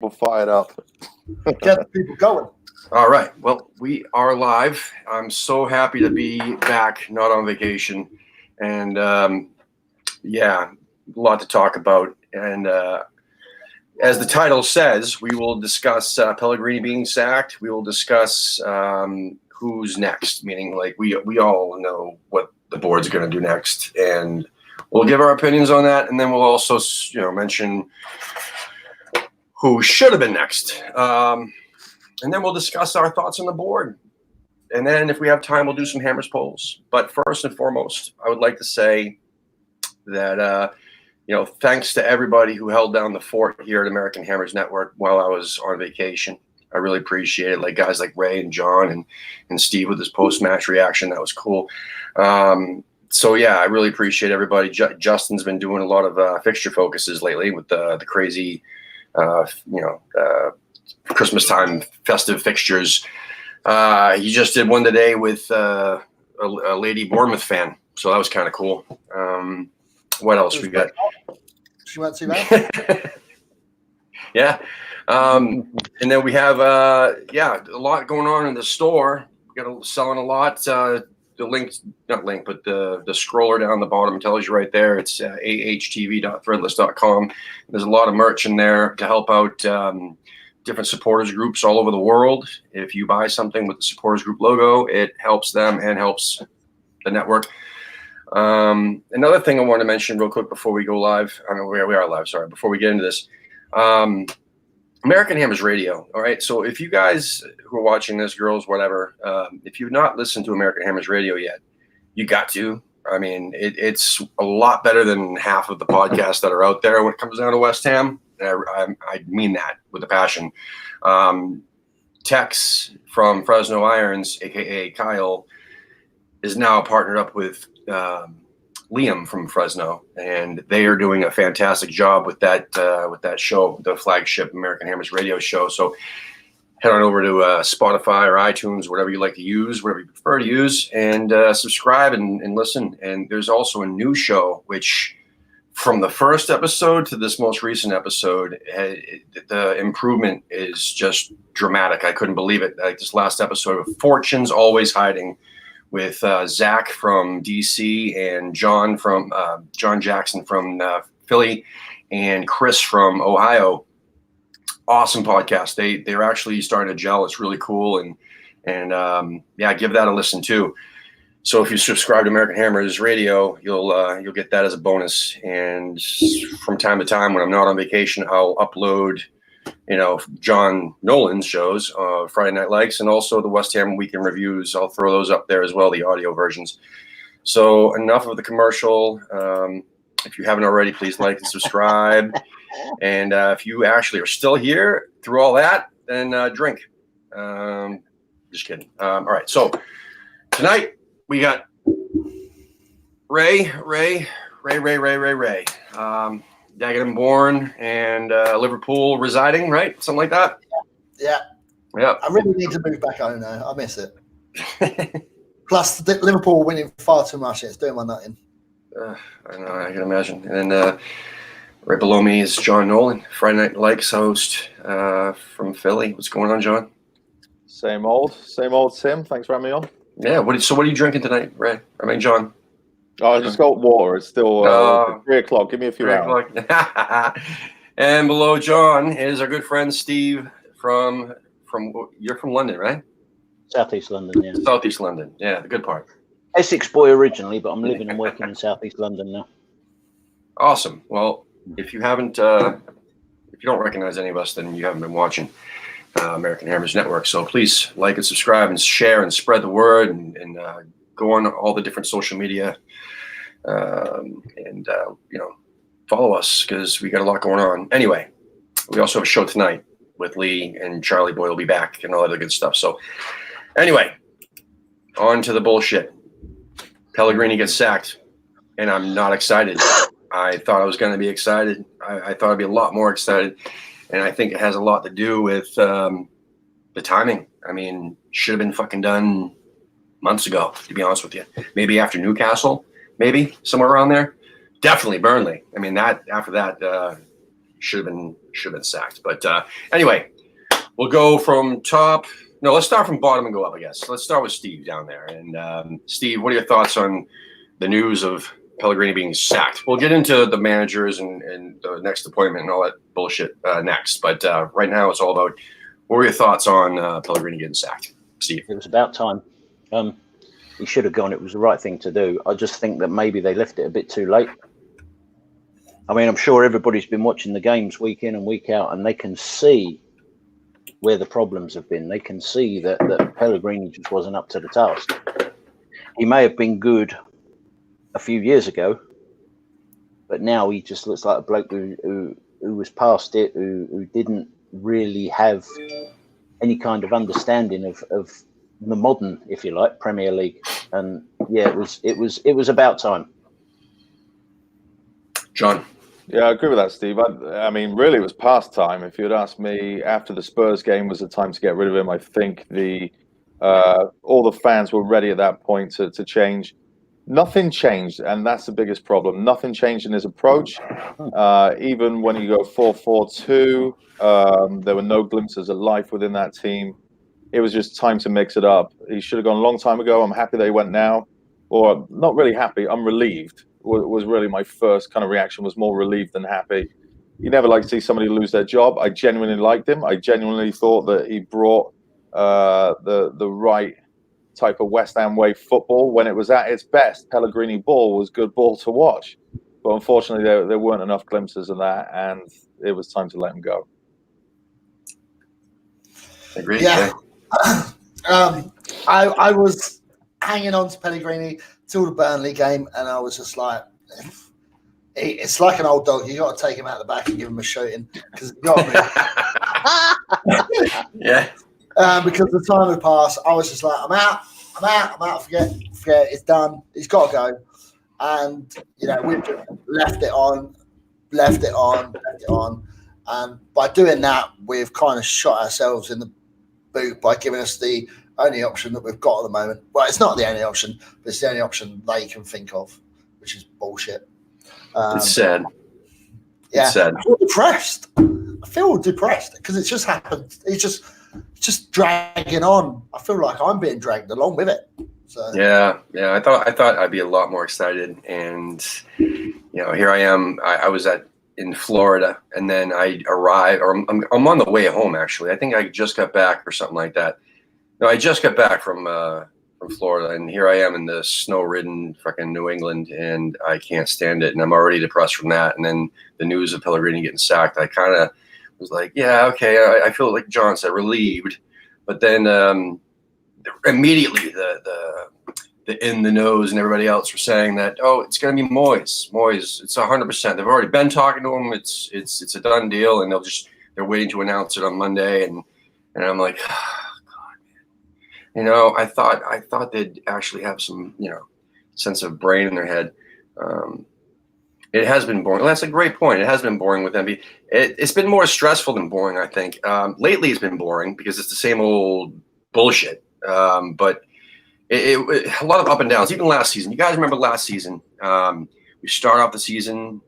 people fired up. Get people going. All right. Well, we are live. I'm so happy to be back, not on vacation. And yeah, a lot to talk about. And as the title says, we will discuss Pellegrini being sacked. We will discuss who's next, meaning like we all know what the board's going to do next. And we'll give our opinions on that. And then we'll also, mention who should have been next. And then we'll discuss our thoughts on the board. And then if we have time, we'll do some Hammers polls. But first and foremost, I would like to say that, thanks to everybody who held down the fort here at American Hammers Network while I was on vacation. I really appreciate it. Like guys like Ray and John and Steve with his post-match reaction. That was cool. So, yeah, I really appreciate everybody. Justin's been doing a lot of fixture focuses lately with the crazy, Christmas time festive fixtures. He just did one today with a lady Bournemouth fan. So that was kind of cool. What else we got? She went too bad. Yeah. And then we have, a lot going on in the store. We got selling a lot. The scroller down the bottom tells you right there. It's ahtv.threadless.com. There's a lot of merch in there to help out different supporters groups all over the world. If you buy something with the supporters group logo, it helps them and helps the network. Another thing I want to mention real quick before we go live. I know we are live. Sorry. Before we get into this, American Hammers Radio. All right. So if you guys who are watching this, girls, whatever, if you've not listened to American Hammers Radio yet, you got to. I mean, it's a lot better than half of the podcasts that are out there when it comes down to West Ham. I mean that with a passion. Tex from Fresno Irons, aka Kyle, is now partnered up with Liam from Fresno, and they are doing a fantastic job with that show, the flagship American Hammers Radio show. So head on over to Spotify or iTunes, whatever you like to use, whatever you prefer to use, and subscribe and listen. And there's also a new show, which from the first episode to this most recent episode, the improvement is just dramatic. I couldn't believe it. Like this last episode of Fortunes Always Hiding with Zach from DC and John Jackson from Philly and Chris from Ohio. Awesome podcast. They're actually starting to gel. It's really cool. And give that a listen too. So if you subscribe to American Hammers Radio, you'll get that as a bonus. And from time to time when I'm not on vacation, I'll upload, John Nolan's shows, Friday Night Lights, and also the West Ham Weekend Reviews. I'll throw those up there as well, the audio versions. So enough of the commercial. If you haven't already, please like and subscribe. And if you actually are still here through all that, then drink. Just kidding. All right. So tonight we got Ray. Daggett and Bourne and Liverpool residing, right? Something like that. Yeah. I really need to move back home now. I miss it. Plus, Liverpool winning far too much. It's doing my nutting. I know. I can imagine. And then right below me is John Nolan, Friday Night Lights host from Philly. What's going on, John? Same old, Tim. Thanks for having me on. Yeah. What are you drinking tonight, Ray? I mean, John. Oh, I just got water. It's still 3 o'clock. Give me a few hours. And below John is our good friend Steve from you're from London, right? Southeast London, yeah. Southeast London, yeah, the good part. Essex boy originally, but I'm living and working in Southeast London now. Awesome. Well, if you don't recognize any of us, then you haven't been watching American Hammers Network. So please like and subscribe and share and spread the word and go on all the different social media and follow us because we got a lot going on. Anyway, we also have a show tonight with Lee and Charlie Boy will be back and all other good stuff. So anyway, on to the bullshit. Pellegrini gets sacked, and I'm not excited. I thought I was going to be excited. I thought I'd be a lot more excited, and I think it has a lot to do with the timing. I mean, should have been fucking done months ago, to be honest with you. Maybe after Newcastle, maybe somewhere around there. Definitely Burnley. I mean, that after that should have been sacked. But anyway, we'll go from top. No, let's start from bottom and go up, I guess. Let's start with Steve down there. And Steve, what are your thoughts on the news of Pellegrini being sacked? We'll get into the managers and the next appointment and all that bullshit next. But right now, it's all about what were your thoughts on Pellegrini getting sacked, Steve? It was about time. He should have gone. It was the right thing to do. I just think that maybe they left it a bit too late. I mean, I'm sure everybody's been watching the games week in and week out, and they can see where the problems have been. They can see that Pellegrini just wasn't up to the task. He may have been good a few years ago, but now he just looks like a bloke who was past it, who didn't really have any kind of understanding of the modern, if you like, Premier League. And yeah, it was about time. John. Yeah, I agree with that, Steve. I mean, really, it was past time. If you'd asked me after the Spurs game was the time to get rid of him, I think all the fans were ready at that point to change. Nothing changed, and that's the biggest problem. Nothing changed in his approach. Even when you go 4-4-2, there were no glimpses of life within that team. It was just time to mix it up. He should have gone a long time ago. I'm happy that he went now. Or not really happy, I'm relieved. Was really my first kind of reaction, was more relieved than happy. You never like to see somebody lose their job. I genuinely liked him. I genuinely thought that he brought the right type of West Ham way football when it was at its best. Pellegrini ball was good ball to watch. But unfortunately, there weren't enough glimpses of that, and it was time to let him go. Agreed. Yeah. I was hanging on to Pellegrini till the Burnley game, and I was just like, it's like an old dog. You got to take him out the back and give him a shooting because you got to Yeah. because the time had passed. I was just like, I'm out. Forget it. It's done. He's got to go. And we left it on. And by doing that, we've kind of shot ourselves in the boot by giving us the only option that we've got at the moment. Well, it's not the only option, but it's the only option they can think of, which is bullshit. It's sad. Yeah, it's sad. I feel depressed because it's just happened. It's just dragging on. I feel like I'm being dragged along with it. So Yeah. I thought I'd be a lot more excited, and here I am. I was in Florida, and then I arrived, or I'm on the way home. Actually, I think I just got back or something like that. No, I just got back from Florida, and here I am in the snow-ridden fucking New England, and I can't stand it, and I'm already depressed from that. And then the news of Pellegrini getting sacked, I kind of was like, yeah, okay, I feel like John said, relieved. But then immediately the in the nose and everybody else were saying that, oh, it's going to be Moyes, it's 100%. They've already been talking to him. It's a done deal, and they're waiting to announce it on Monday, and I'm like. I thought they'd actually have some, sense of brain in their head. It has been boring. Well, that's a great point. It has been boring with MB. It's been more stressful than boring, I think. Lately, it's been boring because it's the same old bullshit. But it a lot of up and downs. Even last season. You guys remember last season? We start off the season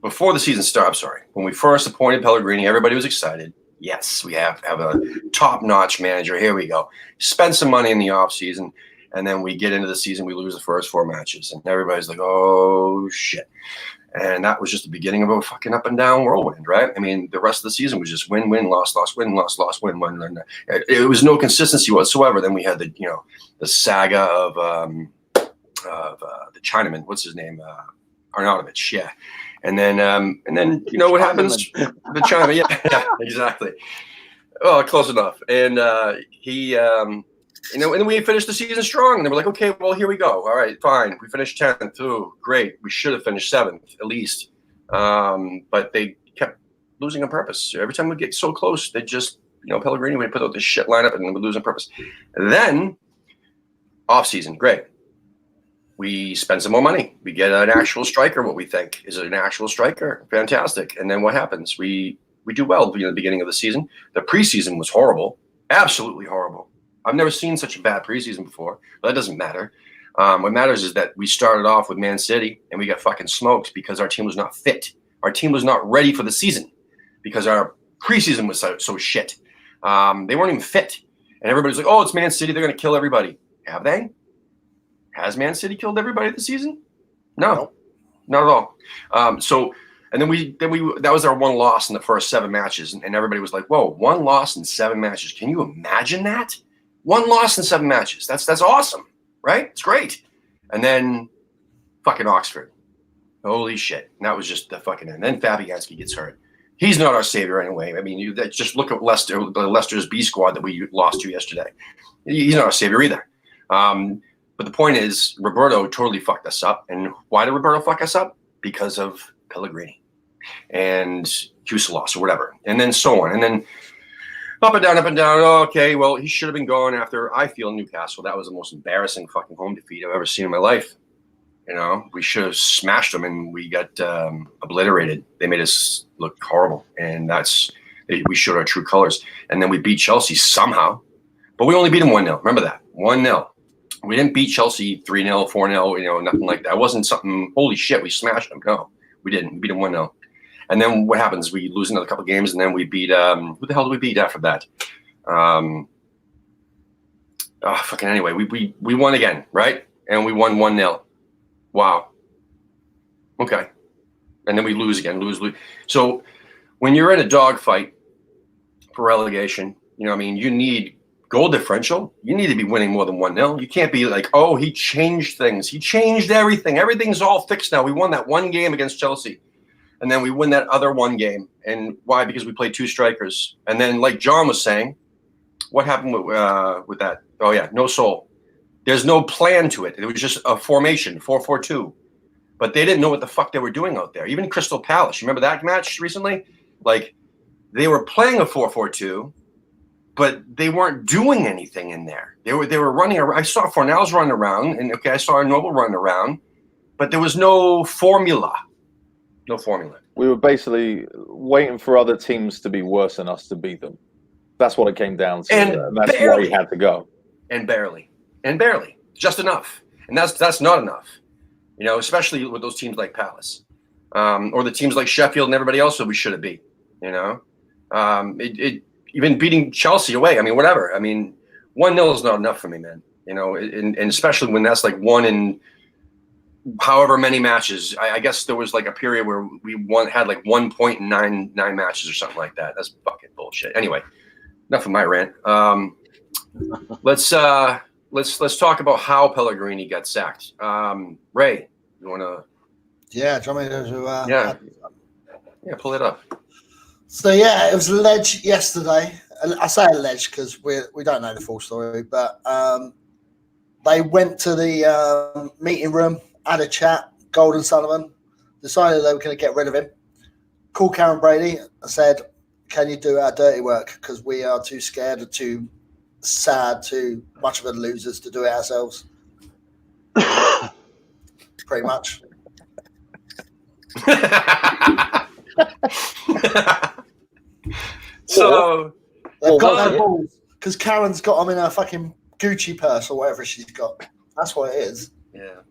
before the season started. I'm sorry. When we first appointed Pellegrini, everybody was excited. Yes, we have a top-notch manager. Here we go. Spend some money in the offseason, and then we get into the season, we lose the first 4 matches, and everybody's like, oh, shit. And that was just the beginning of a fucking up-and-down whirlwind, right? I mean, the rest of the season was just win, win, loss, loss, win, loss, loss, win, win. It was no consistency whatsoever. Then we had the saga of the Chinaman. What's his name? Arnautovic, yeah. And then what happens? The Chinaman, yeah, exactly. Oh, close enough. And he, and then we finished the season strong. And they were like, okay, well, here we go. All right, fine. We finished 10th. Ooh, great. We should have finished 7th at least. But they kept losing on purpose. Every time we get so close, they just, Pellegrini would put out this shit lineup and we lose on purpose. And then off season, great. We spend some more money. We get an actual striker. What we think is it an actual striker? Fantastic. And then what happens? We do well at the beginning of the season. The preseason was horrible, absolutely horrible. I've never seen such a bad preseason before, but that doesn't matter. What matters is that we started off with Man City and we got fucking smoked because our team was not fit. Our team was not ready for the season. because our preseason was so shit. They weren't even fit. And everybody's like, oh, it's Man City. They're going to kill everybody. Have they? Has Man City killed everybody this season? No, not at all. And then we that was our one loss in the first 7 matches. And everybody was like, whoa, 1 loss in 7 matches. Can you imagine that? 1 loss in 7 matches. That's awesome, right? It's great. And then fucking Oxford. Holy shit. And that was just the fucking end. Then Fabianski gets hurt. He's not our savior anyway. I mean, just look at Leicester's B squad that we lost to yesterday. He's not our savior either. But the point is, Roberto totally fucked us up. And why did Roberto fuck us up? Because of Pellegrini and Kuselos or whatever. And then so on. And then up and down, up and down. Oh, okay, well, he should have been gone after, I feel, Newcastle. That was the most embarrassing fucking home defeat I've ever seen in my life. You know, we should have smashed them and we got obliterated. They made us look horrible. And we showed our true colors. And then we beat Chelsea somehow. But we only beat them 1-0. Remember that. 1-0. We didn't beat Chelsea 3-0, 4-0, nothing like that. It wasn't something, holy shit, we smashed them. No, we didn't. We beat them 1-0. And then what happens? We lose another couple of games, and then we beat, who the hell did we beat after that? Anyway, we won again, right? And we won 1-0. Wow. Okay. And then we lose again, lose. So when you're in a dogfight for relegation, you need goal differential. You need to be winning more than 1-0. You can't be like, oh, he changed things. He changed everything. Everything's all fixed now. We won that 1 game against Chelsea. And then we win that other 1 game. And why? Because we played 2 strikers. And then, like John was saying, what happened with that? Oh, yeah, no soul. There's no plan to it. It was just a formation, 4-4-2. But they didn't know what the fuck they were doing out there. Even Crystal Palace. You remember that match recently? Like, they were playing a 4-4-2, but they weren't doing anything in there. They were running around. I saw Fornals run around, and I saw Noble run around, but there was no formula. No formula. We were basically waiting for other teams to be worse than us to beat them. That's what it came down to. And that's why he had to go. And barely. Just enough. And that's not enough. Especially with those teams like Palace. Or the teams like Sheffield and everybody else that we should have beat. Even beating Chelsea away. I mean, whatever. 1-0 is not enough for me, man. And especially when that's like 1 in however many matches. I guess there was like a period where we had like 1 point in nine matches or something like that. That's fucking bullshit. Anyway, enough of my rant. Let's talk about how Pellegrini got sacked. Ray, you want to? Yeah, do you want me to? Yeah, pull it up. So yeah, it was alleged yesterday. I say alleged because we don't know the full story, but they went to the meeting room, had a chat. Gold and Sullivan decided they were going to get rid of him. Called Karen Brady and said, "Can you do our dirty work? Because we are too scared or too sad, too much of a losers to do it ourselves." Pretty much. So they've got no balls because Karen's got them in her fucking Gucci purse or whatever she's got. That's what it is. Yeah.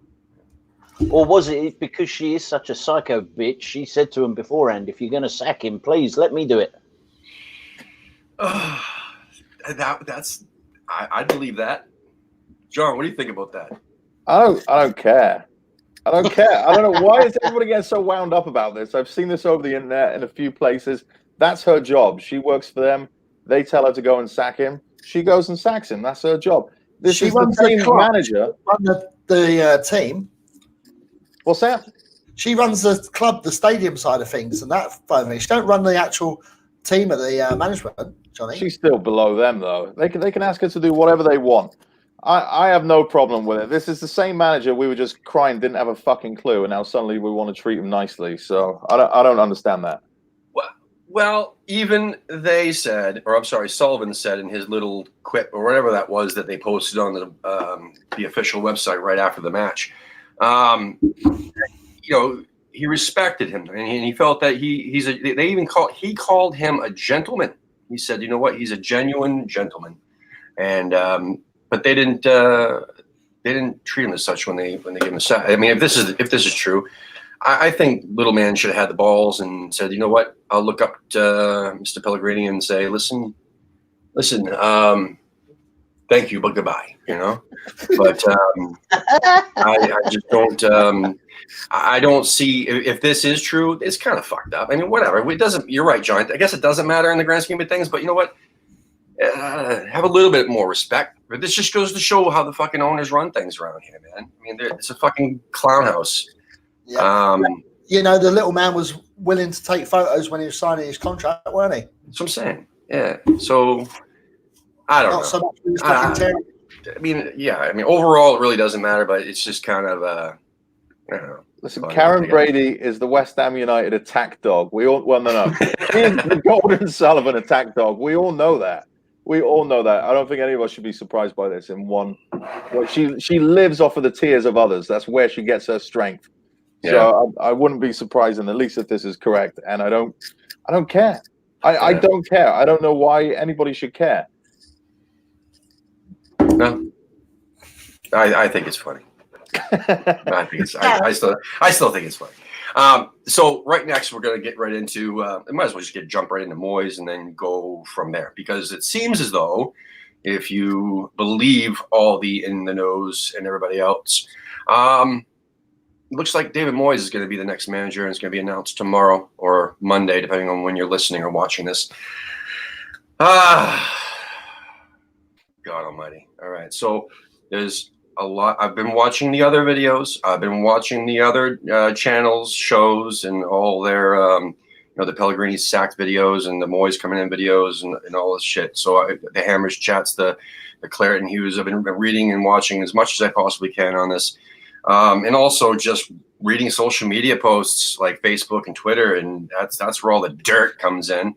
Or was it because she is such a psycho bitch? She said to him beforehand, "If you're going to sack him, please let me do it." I believe that. John, what do you think about that? I don't care. I don't care. I don't know why is everybody getting so wound up about this. I've seen this over the internet in a few places. That's her job. She works for them. They tell her to go and sack him. She goes and sacks him. That's her job. She runs the same manager. Run the team. What's that? She runs the club, the stadium side of things, and that thing. She don't run the actual team of the management, Johnny. She's still below them, though. They can ask her to do whatever they want. I have no problem with it. This is the same manager we were just crying didn't have a fucking clue, and now suddenly we want to treat him nicely. So I don't understand that. Well, even they said, or I'm sorry, Sullivan said in his little quip or whatever that was that they posted on the official website right after the match. He respected him, and he felt that he called him a gentleman. He said, "You know what? He's a genuine gentleman," and but they didn't treat him as such when they gave him a sack. I mean, if this is true, I think little man should have had the balls and said, you know what? I'll look up to Mr. Pellegrini and say, listen, thank you, but goodbye. You know, but I just don't. I don't see if this is true. It's kind of fucked up. I mean, whatever. It doesn't. You're right, John. I guess it doesn't matter in the grand scheme of things. But you know what? Have a little bit more respect. But this just goes to show how the fucking owners run things around here, man. I mean, it's a fucking clown house. Yeah. You know, the little man was willing to take photos when he was signing his contract, weren't he? That's what I'm saying. Yeah. So I don't know. So much for his fucking tearing. I mean, yeah. I mean, overall, it really doesn't matter. But it's just kind of, I don't know. Listen, Karen Brady is the West Ham United attack dog. We all no. She is the Golden Sullivan attack dog. We all know that. We all know that. I don't think any of us should be surprised by this. Well, she lives off of the tears of others. That's where she gets her strength. Yeah. So I wouldn't be surprised, at least if this is correct. And I don't care. I don't care. I don't know why anybody should care. No, I think it's funny. I still think it's funny. So right next, we're going to get right into. Might as well just jump right into Moyes and then go from there, because it seems as though, if you believe all the in the knows and everybody else, it looks like David Moyes is going to be the next manager, and it's going to be announced tomorrow or Monday, depending on when you're listening or watching this. God Almighty! All right, so there's a lot. I've been watching the other videos. I've been watching the other channels, shows, and all their, the Pellegrini sacked videos and the Moyes coming in videos and all this shit. So the Hammers chats, the Claret and Hughes. I've been reading and watching as much as I possibly can on this, and also just reading social media posts like Facebook and Twitter, and that's where all the dirt comes in.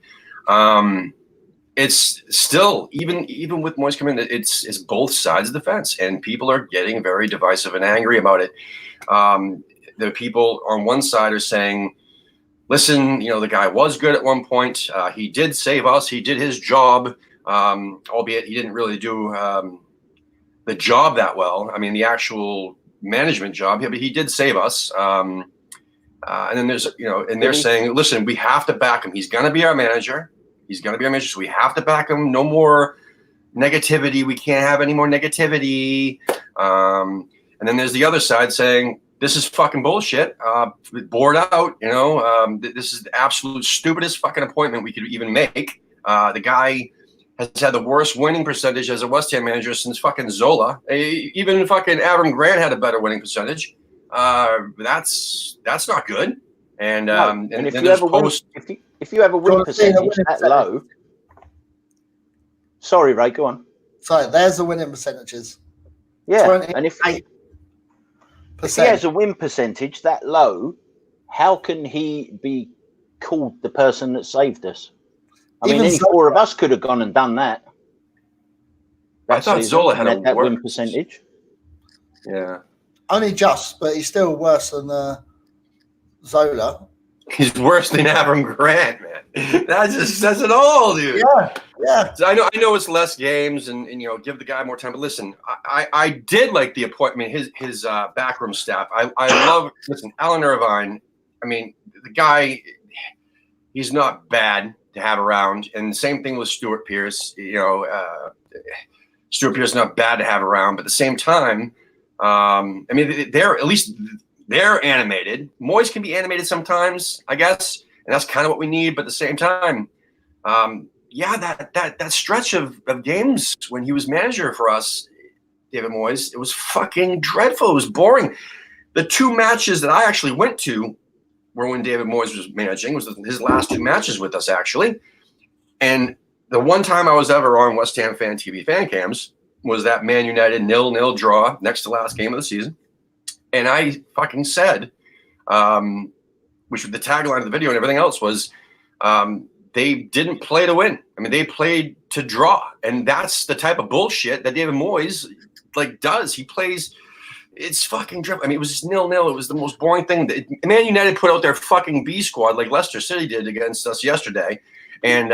It's still, even with Moyes coming in, it's both sides of the fence, and people are getting very divisive and angry about it. The people on one side are saying, listen, the guy was good at one point. He did save us. He did his job, albeit he didn't really do the job that well. I mean, the actual management job, but he did save us. And then there's, and they're saying, listen, we have to back him. He's going to be our manager. He's going to be our manager, so we have to back him. No more negativity. We can't have any more negativity. And then there's the other side saying, this is fucking bullshit. Bored out, this is the absolute stupidest fucking appointment we could even make. The guy has had the worst winning percentage as a West Ham manager since fucking Zola. Even fucking Avram Grant had a better winning percentage. That's not good. And if you have a win percentage that low, sorry, Ray, go on. Sorry, there's the winning percentages. Yeah, and if he has a win percentage that low, how can he be called the person that saved us? I mean, any four of us could have gone and done that. I thought Zola had that win percentage. Yeah, only just, but he's still worse than Zola. He's worse than Avram Grant, man. That just says it all, dude. Yeah. So I know it's less games and give the guy more time. But listen, I did like the appointment, his backroom staff. I love, listen, Alan Irvine. I mean, the guy, he's not bad to have around. And the same thing with Stuart Pearce. Stuart Pearce not bad to have around, but at the same time, I mean, they're animated. Moyes can be animated sometimes, I guess, and that's kind of what we need. But at the same time, that stretch of games when he was manager for us, David Moyes, it was fucking dreadful. It was boring. The two matches that I actually went to were when David Moyes was managing. It was his last two matches with us, actually. And the one time I was ever on West Ham Fan TV fan cams was that Man United 0-0 draw next to last game of the season. And I fucking said, which the tagline of the video and everything else was, they didn't play to win. I mean, they played to draw. And that's the type of bullshit that David Moyes does. He plays, it's fucking dreadful. I mean, it was just 0-0. It was the most boring thing. Man United put out their fucking B squad like Leicester City did against us yesterday. And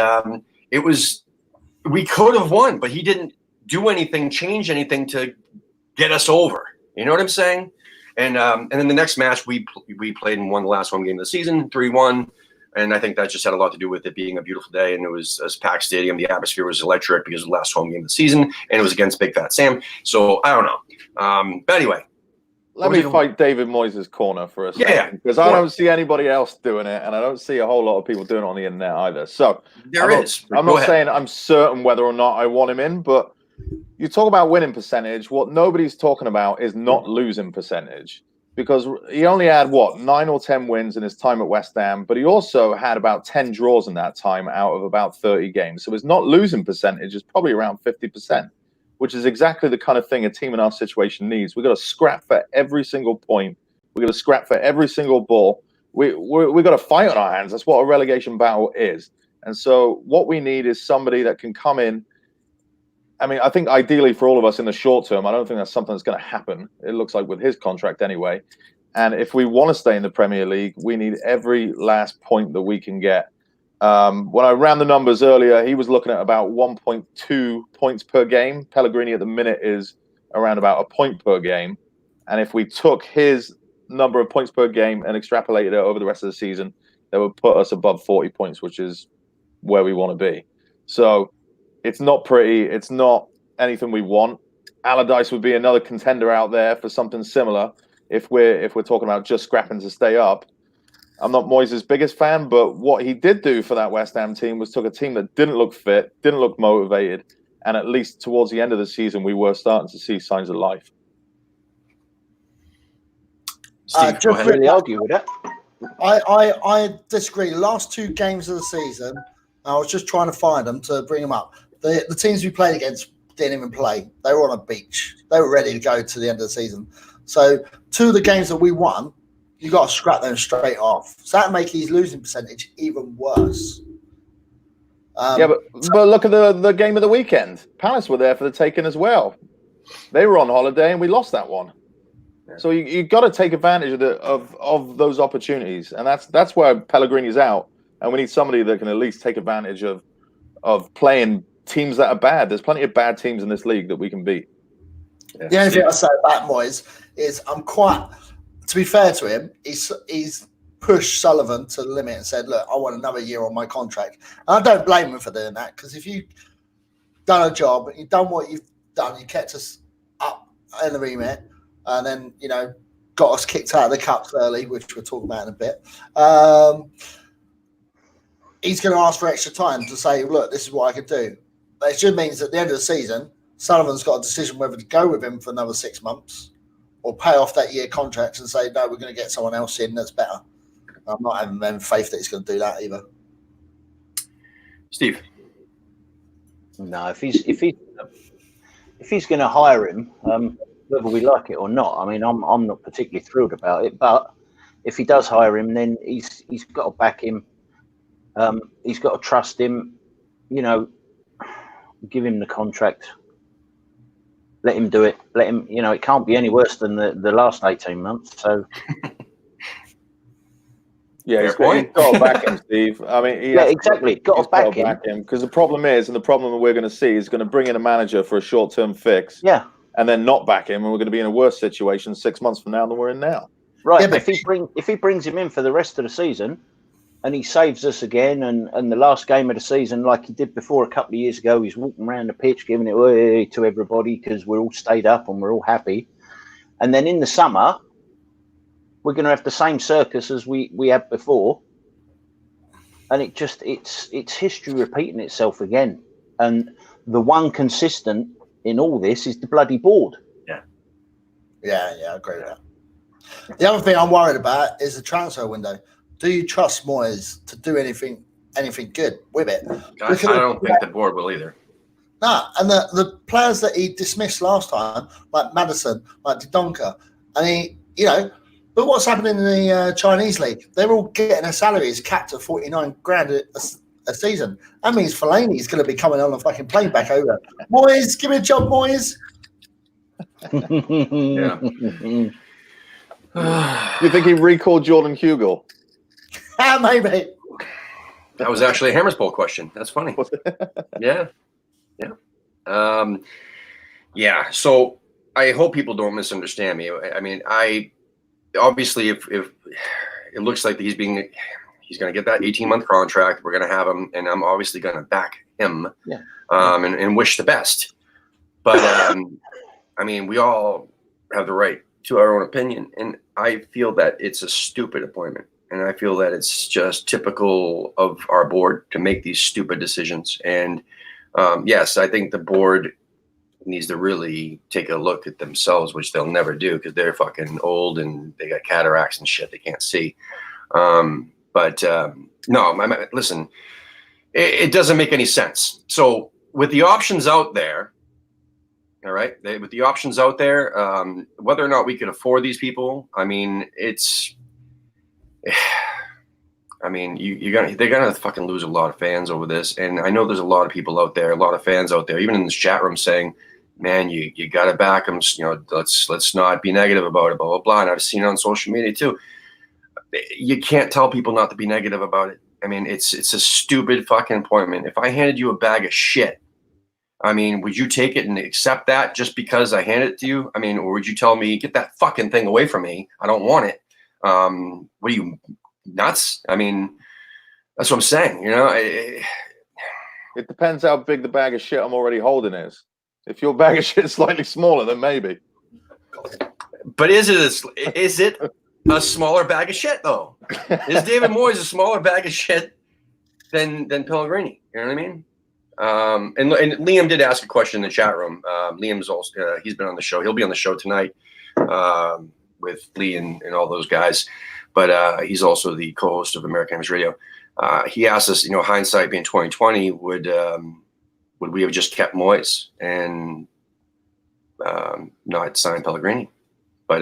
we could have won, but he didn't do anything, change anything to get us over. You know what I'm saying? And then the next match we played and won the last home game of the season, 3-1. And I think that just had a lot to do with it being a beautiful day, and it was a packed stadium. The atmosphere was electric because of the last home game of the season, and it was against Big Fat Sam. So I don't know. But anyway. Let me fight David Moyes' corner for a second, because I don't see anybody else doing it, and I don't see a whole lot of people doing it on the internet either. So I'm not saying I'm certain whether or not I want him in, but you talk about winning percentage. What nobody's talking about is not losing percentage, because he only had 9 or 10 wins in his time at West Ham, but he also had about 10 draws in that time out of about 30 games. So his not losing percentage is probably around 50%. Which is exactly the kind of thing a team in our situation needs. We've got to scrap for every single point. We've got to scrap for every single ball. We've got to fight on our hands. That's what a relegation battle is. And so what we need is somebody that can come in. I mean, I think ideally for all of us in the short term, I don't think that's something that's going to happen. It looks like with his contract anyway. And if we want to stay in the Premier League, we need every last point that we can get. When I ran the numbers earlier, he was looking at about 1.2 points per game. Pellegrini at the minute is around about a point per game. And if we took his number of points per game and extrapolated it over the rest of the season, that would put us above 40 points, which is where we want to be. So it's not pretty. It's not anything we want. Allardyce would be another contender out there for something similar if we're talking about just scrapping to stay up. I'm not Moyes' biggest fan, but what he did do for that West Ham team was took a team that didn't look fit, didn't look motivated, and at least towards the end of the season, we were starting to see signs of life. Steve, just really argue with that. I disagree. The last 2 games of the season, I was just trying to find them to bring them up. The teams we played against didn't even play. They were on a beach. They were ready to go to the end of the season. So 2 of the games that we won, you got to scrap them straight off. So that makes his losing percentage even worse. But look at the game of the weekend. Palace were there for the taking as well. They were on holiday and we lost that one. Yeah. So you got to take advantage of those opportunities, and that's where Pellegrini's out. And we need somebody that can at least take advantage of playing teams that are bad. There's plenty of bad teams in this league that we can beat. Yeah. The only thing I say about Moyes is to be fair to him, he's pushed Sullivan to the limit and said, look, I want another year on my contract. And I don't blame him for doing that, because if you've done a job, you've done what you've done, you kept us up in the remit, and then, got us kicked out of the cups early, which we'll talk about in a bit. He's going to ask for extra time to say, look, this is what I could do. But it just means at the end of the season, Sullivan's got a decision whether to go with him for another 6 months or pay off that year contract and say, no, we're going to get someone else in that's better. I'm not having faith that he's going to do that either. Steve? No, if he's going to hire him, whether we like it or not, I mean, I'm not particularly thrilled about it. But if he does hire him, then he's got to back him. He's got to trust him. Give him the contract. Let him do it. Let him. It can't be any worse than the last 18 months. So. Yeah, he's got to back him, Steve. I mean, exactly. Got to back him, because the problem that we're going to see is going to bring in a manager for a short-term fix. Yeah, and then not back him, and we're going to be in a worse situation 6 months from now than we're in now. Right. Yeah, but if he brings him in for the rest of the season, and he saves us again, and the last game of the season, like he did before a couple of years ago, he's walking around the pitch giving it away to everybody because we're all stayed up and we're all happy, and then in the summer, we're going to have the same circus as we had before, and it's history repeating itself again. And the one consistent in all this is the bloody board. Yeah, I agree with that. The other thing I'm worried about is the transfer window. Do you trust Moyes to do anything good with it? I don't think the board will either. No, and the players that he dismissed last time, like Maddison, like Dendoncker, but what's happening in the Chinese league? They're all getting their salaries capped at 49 grand a season. That means Fellaini is going to be coming on a fucking plane back over. Moyes, give me a job, Moyes. You think he recalled Jordan Hugel? Maybe. That was actually a Hammers Bowl question. That's funny. Yeah. So I hope people don't misunderstand me. I mean, obviously, if it looks like he's going to get that 18-month contract, we're going to have him, and I'm obviously going to back him, and wish the best. But I mean, we all have the right to our own opinion, and I feel that it's a stupid appointment, and I feel that it's just typical of our board to make these stupid decisions. And yes, I think the board needs to really take a look at themselves, which they'll never do because they're fucking old and they got cataracts and shit they can't see. No, listen, it doesn't make any sense. So with the options out there, all right, with the options out there, whether or not we can afford these people, I mean, they're gonna fucking lose a lot of fans over this. And I know there's a lot of people out there, a lot of fans out there, even in this chat room, saying, man, you gotta back them. You know, let's not be negative about it, blah, blah, blah. And I've seen it on social media too. You can't tell people not to be negative about it. I mean, it's a stupid fucking appointment. If I handed you a bag of shit, I mean, would you take it and accept that just because I handed it to you? I mean, or would you tell me, get that fucking thing away from me? I don't want it. What are you, nuts? I mean, that's what I'm saying, you know? It depends how big the bag of shit I'm already holding is. If your bag of shit is slightly smaller, then maybe. But is it a smaller bag of shit, though? Is David Moyes a smaller bag of shit than Pellegrini? You know what I mean? And Liam did ask a question in the chat room. Liam's also he's been on the show. He'll be on the show tonight with Lee and all those guys. But he's also the co-host of American Hammers Radio. He asked us, you know, hindsight being 2020, would we have just kept Moyes and not signed Pellegrini? But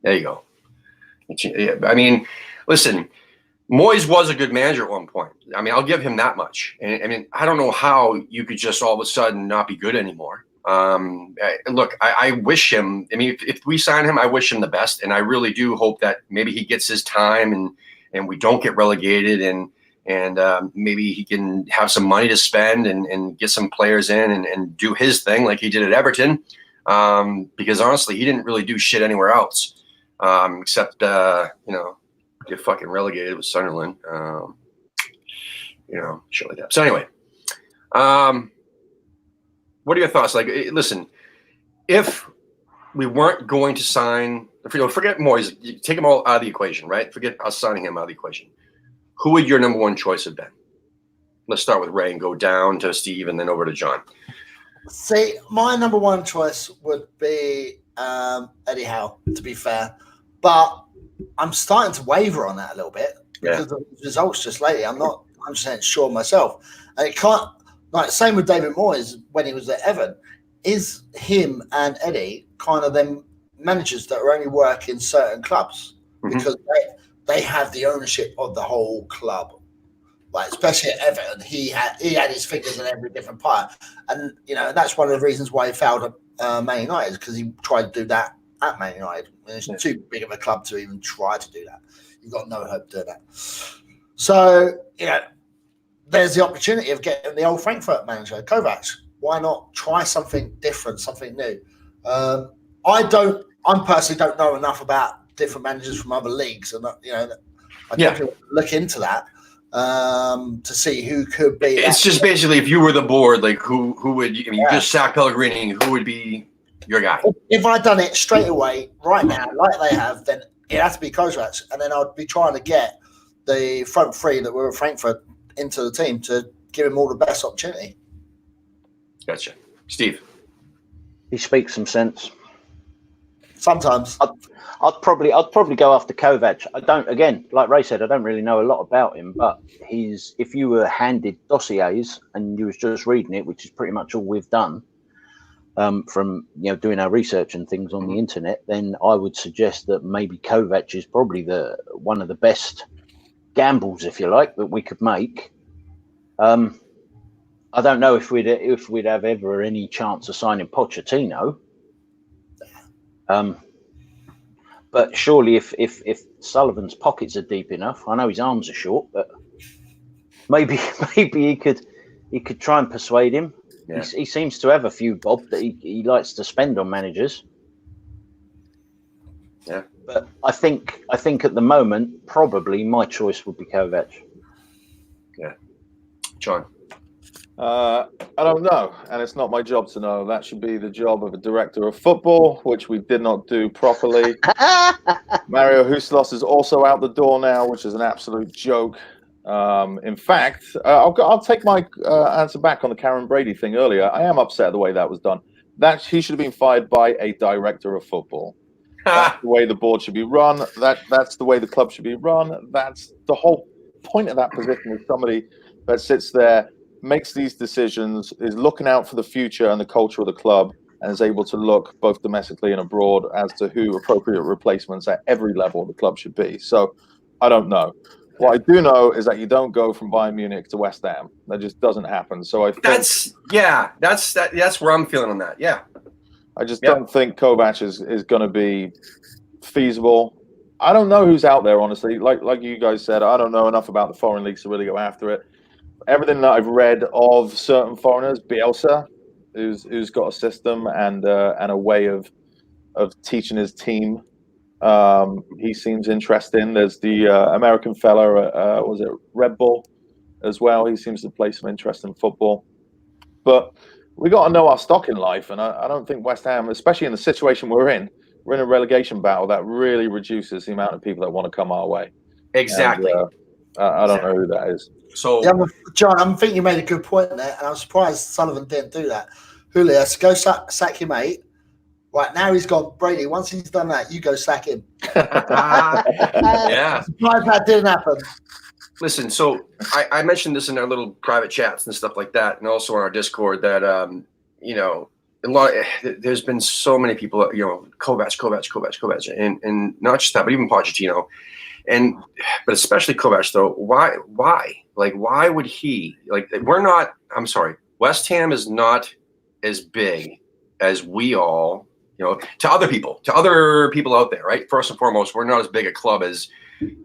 there you go. I mean, listen, Moyes was a good manager at one point. I mean, I'll give him that much. And I mean, I don't know how you could just all of a sudden not be good anymore. Look, I wish him. I mean, if we sign him, I wish him the best, and I really do hope that maybe he gets his time and we don't get relegated, and maybe he can have some money to spend and get some players in and do his thing like he did at Everton. Because honestly, he didn't really do shit anywhere else except you know, get fucking relegated with Sunderland. You know, shit like that. So anyway. What are your thoughts? Like, listen, if we weren't going to sign, forget Moyes, take him all out of the equation, right? Forget us signing him out of the equation. Who would your number one choice have been? Let's start with Ray and go down to Steve and then over to John. See, my number one choice would be Eddie Howe, to be fair. But I'm starting to waver on that a little bit because of the results just lately. I'm not 100% sure myself. And it can't. Like, same with David Moyes when he was at Everton. Is him and Eddie kind of them managers that are only work in certain clubs because they have the ownership of the whole club? Like, especially at Everton, he had his fingers in every different pie, and you know that's one of the reasons why he failed at Man United, because he tried to do that at Man United. And it's too big of a club to even try to do that. You've got no hope doing that. So you know. There's the opportunity of getting the old Frankfurt manager, Kovac. Why not try something different, something new? I personally don't know enough about different managers from other leagues, and you know, I definitely look into that to see who could be. It's just basically, if you were the board, like who would you? I mean, you just sack Pellegrini. Who would be your guy? If I'd done it straight away, right now, like they have, then it has to be Kovac, and then I'd be trying to get the front three that were at Frankfurt into the team to give him all the best opportunity. Gotcha. Steve. He speaks some sense. Sometimes. I'd probably go after Kovac. I don't, again, like Ray said, I don't really know a lot about him, but if you were handed dossiers and you was just reading it, which is pretty much all we've done from, you know, doing our research and things on the internet, then I would suggest that maybe Kovac is probably one of the best gambles, if you like, that we could make. I don't know if we'd have ever any chance of signing Pochettino. But surely if Sullivan's pockets are deep enough, I know his arms are short, but maybe he could try and persuade him. Yeah. He seems to have a few bob that he likes to spend on managers. Yeah. But I think at the moment, probably my choice would be Kovac. Yeah, John. I don't know, and it's not my job to know. That should be the job of a director of football, which we did not do properly. Mario Huselos is also out the door now, which is an absolute joke. In fact, I'll take my answer back on the Karen Brady thing earlier. I am upset the way that was done. That he should have been fired by a director of football. That's the way the board should be run. That's the way the club should be run. That's the whole point of that position, is somebody that sits there, makes these decisions, is looking out for the future and the culture of the club, and is able to look both domestically and abroad as to who appropriate replacements at every level of the club should be. So I don't know. What I do know is that you don't go from Bayern Munich to West Ham. That just doesn't happen. So I think That's where I'm feeling on that. Yeah. I just don't think Kovac is going to be feasible. I don't know who's out there, honestly. Like you guys said, I don't know enough about the foreign leagues to really go after it. Everything that I've read of certain foreigners, Bielsa, who's got a system and a way of teaching his team. He seems interesting. There's the American fella, was it Red Bull as well? He seems to play some interesting football. But we got to know our stock in life, and I don't think West Ham, especially in the situation we're in a relegation battle that really reduces the amount of people that want to come our way. Exactly. And, I don't know who that is. So, Yeah, John, I think you made a good point there, and I'm surprised Sullivan didn't do that. Julio, go sack your mate. Right, now he's gone. Brady, once he's done that, you go sack him. yeah. I'm surprised that didn't happen. Listen, so I mentioned this in our little private chats and stuff like that, and also on our Discord that there's been so many people, Kovac, and not just that, but even Pochettino, but especially Kovac though. Why? Like, why would he? Like, we're not. I'm sorry, West Ham is not as big as we all. To other people out there, right? First and foremost, we're not as big a club as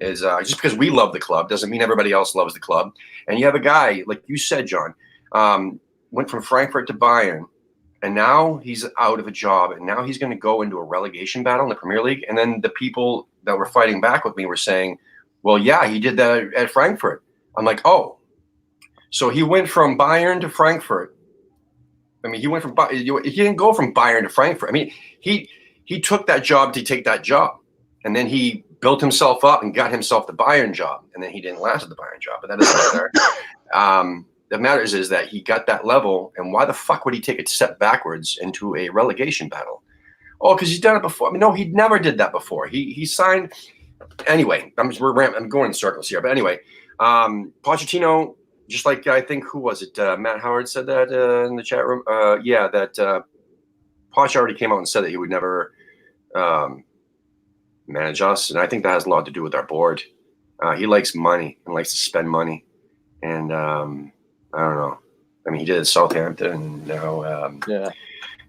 just because we love the club doesn't mean everybody else loves the club. And you have a guy, like you said, John, went from Frankfurt to Bayern, and now he's out of a job, and now he's going to go into a relegation battle in the Premier League. And then the people that were fighting back with me were saying, well, yeah, he did that at Frankfurt. I'm like, oh, so he went from Bayern to Frankfurt. I mean, he didn't go from Bayern to Frankfurt. I mean, he took that job to take that job, and then he built himself up and got himself the Bayern job, and then he didn't last at the Bayern job. But that doesn't matter. That matters is that he got that level, and why the fuck would he take a step backwards into a relegation battle? Oh, because he's done it before. I mean, no, he never did that before. He signed anyway. I'm going in circles here, but anyway, Pochettino. Just like I think, who was it? Matt Howard said that in the chat room. That Poch already came out and said that he would never manage us, and I think that has a lot to do with our board. He likes money and likes to spend money, and I don't know. I mean, he did at Southampton, and now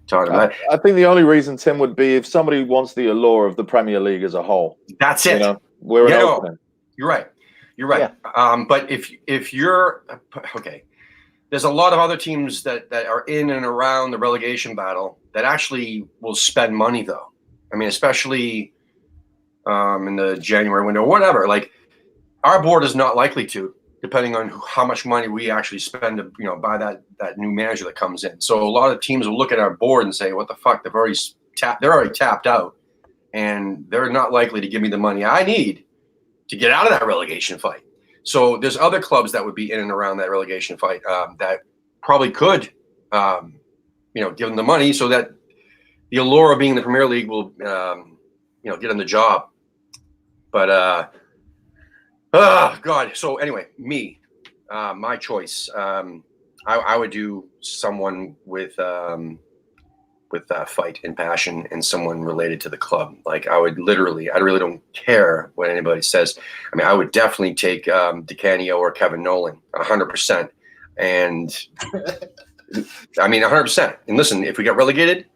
Tottenham. I think the only reason, Tim, would be if somebody wants the allure of the Premier League as a whole. That's it. We're an opening. You're right. You're right. Yeah. But if you're okay, there's a lot of other teams that are in and around the relegation battle that actually will spend money, though. I mean, especially in the January window or whatever. Like, our board is not likely to, depending on how much money we actually spend to buy that new manager that comes in. So a lot of teams will look at our board and say, "What the fuck? They're already tapped out, and they're not likely to give me the money I need to get out of that relegation fight." So there's other clubs that would be in and around that relegation fight that probably could, give them the money so that the allure of being in the Premier League will, get them the job. But, God. So anyway, my choice. I would do someone with fight and passion and someone related to the club. Like, I really don't care what anybody says. I mean, I would definitely take Di Canio or Kevin Nolan 100%. And I mean, 100%. And listen, if we get relegated,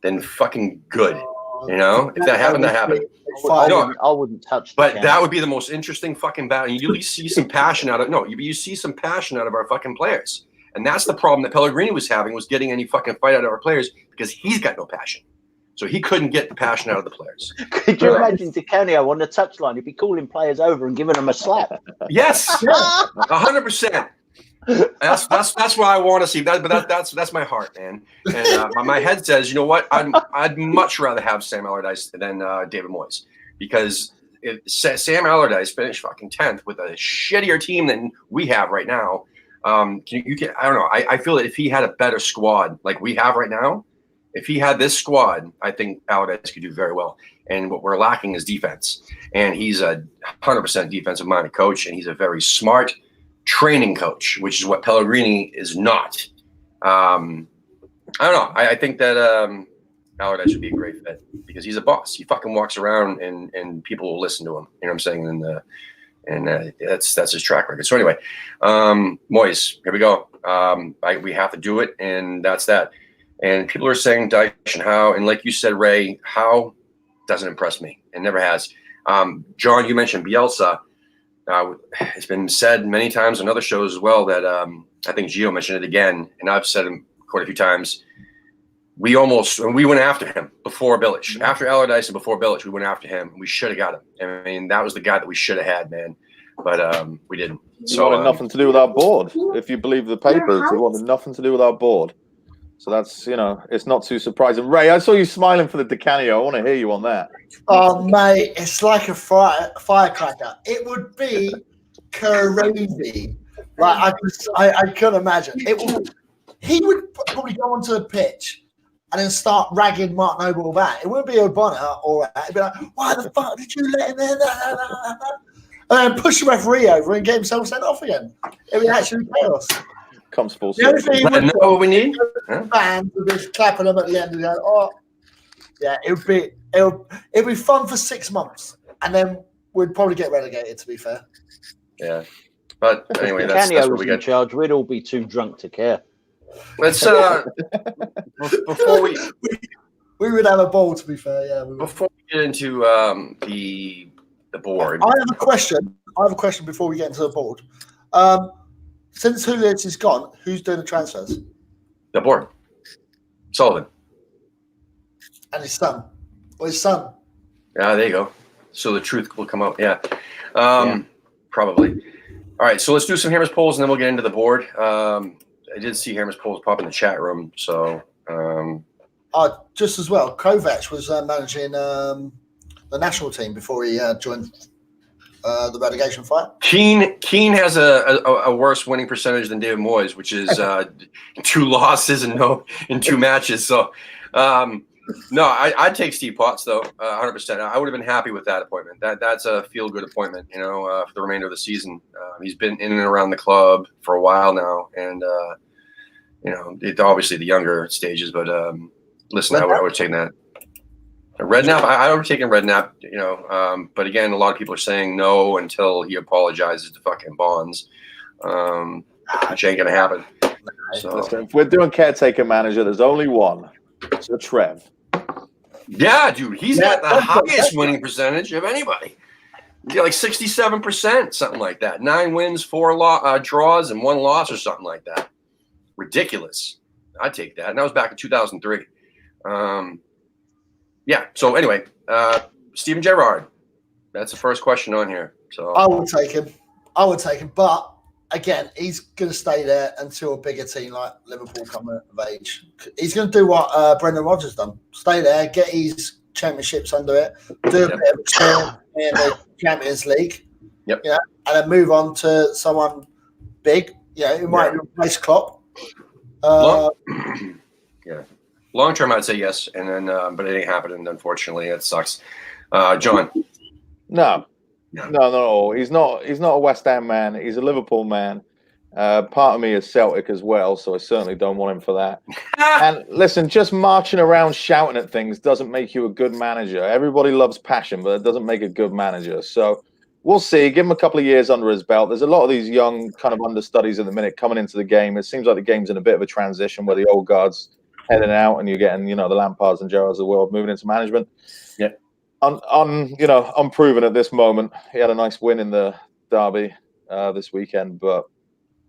then fucking good. If that happened, that happened. I wouldn't touch. But that would be the most interesting fucking battle. You see some passion out of you see some passion out of our fucking players. And that's the problem that Pellegrini was having, was getting any fucking fight out of our players because he's got no passion. So he couldn't get the passion out of the players. Could you imagine Di Canio on the touchline? He'd be calling players over and giving them a slap. Yes, 100%. That's what I want to see. But that's my heart, man. And my head says, you know what? I'd much rather have Sam Allardyce than David Moyes, because if Sam Allardyce finished fucking 10th with a shittier team than we have right now. I don't know. I feel that if he had a better squad like we have right now, if he had this squad, I think Allardyce could do very well. And what we're lacking is defense. And he's a 100% defensive-minded coach, and he's a very smart training coach, which is what Pellegrini is not. I don't know. I think that Allardyce would be a great fit because he's a boss. He fucking walks around and people will listen to him. You know what I'm saying? And that's his track record. So anyway, Moyes, here we go. We have to do it, and that's that. And people are saying Dyche and Howe, and like you said, Ray, Howe doesn't impress me and never has. John, you mentioned Bielsa. It's been said many times on other shows as well that I think Gio mentioned it again, and I've said it quite a few times. We went after him before Bilic. After Allardyce and before Bilic, we went after him. We should have got him. I mean, that was the guy that we should have had, man. But we didn't. So it wanted nothing to do with our board. If you believe the papers, it wanted nothing to do with our board. So that's, it's not too surprising. Ray, I saw you smiling for the Di Canio. I want to hear you on that. Oh, mate, it's like a firecracker. It would be crazy. Like I couldn't imagine. He would probably go onto the pitch and then start ragging Mark Noble about. It wouldn't be O'Connor or it'd be like, why the fuck did you let him in? And then push the referee over and get himself sent off again. It would actually be chaos. Comes full circle. The only thing what we need? Fans would be clapping them at the end of the oh, yeah, it'd be fun for 6 months, and then we'd probably get relegated. To be fair, yeah. But anyway, that's what we got. In charge, we'd all be too drunk to care. Let's before we would have a ball. To be fair, yeah. Before we get into the board, I have a question. Before we get into the board. Since Julius is gone, who's doing the transfers? The board. Sullivan. And his son. Or his son. Yeah, there you go. So the truth will come out. Yeah. Probably. All right, so let's do some Hammers polls, and then we'll get into the board. I did see Hammers polls pop in the chat room. So just as well, Kovac was managing the national team before he joined the relegation fight. Keane has a worse winning percentage than David Moyes, which is 2 losses and 2 matches. So, no, I'd take Steve Potts though, 100%. I would have been happy with that appointment. That's a feel good appointment, for the remainder of the season. He's been in and around the club for a while now, and obviously the younger stages. But listen, I would have taken that. Redknapp, I would have taken Redknapp, but again, a lot of people are saying no until he apologizes to fucking Bonds, which ain't gonna happen. So listen, if we're doing caretaker manager, there's only one. It's a Trev. Yeah, dude, he's got the highest winning percentage of anybody. Yeah, like 67%, something like that. 9 wins, 4 draws, and 1 loss, or something like that. Ridiculous. I'd take that. And that was back in 2003. Yeah. So anyway, Steven Gerrard. That's the first question on here. So I would take him. But again, he's going to stay there until a bigger team like Liverpool come of age. He's going to do what Brendan Rodgers done. Stay there, get his championships under it, do a bit of chill in the Champions League. Yep. And then move on to someone big. Who might replace Klopp. Long term, I'd say yes, and then but it ain't happening. Unfortunately, it sucks. John, no. He's not a West Ham man. He's a Liverpool man. Part of me is Celtic as well, so I certainly don't want him for that. And listen, just marching around shouting at things doesn't make you a good manager. Everybody loves passion, but it doesn't make a good manager. So we'll see. Give him a couple of years under his belt. There's a lot of these young kind of understudies at the minute coming into the game. It seems like the game's in a bit of a transition where the old guard's heading out and you're getting, the Lampards and Gerrards of the world moving into management. Yeah. Unproven at this moment. He had a nice win in the derby this weekend, but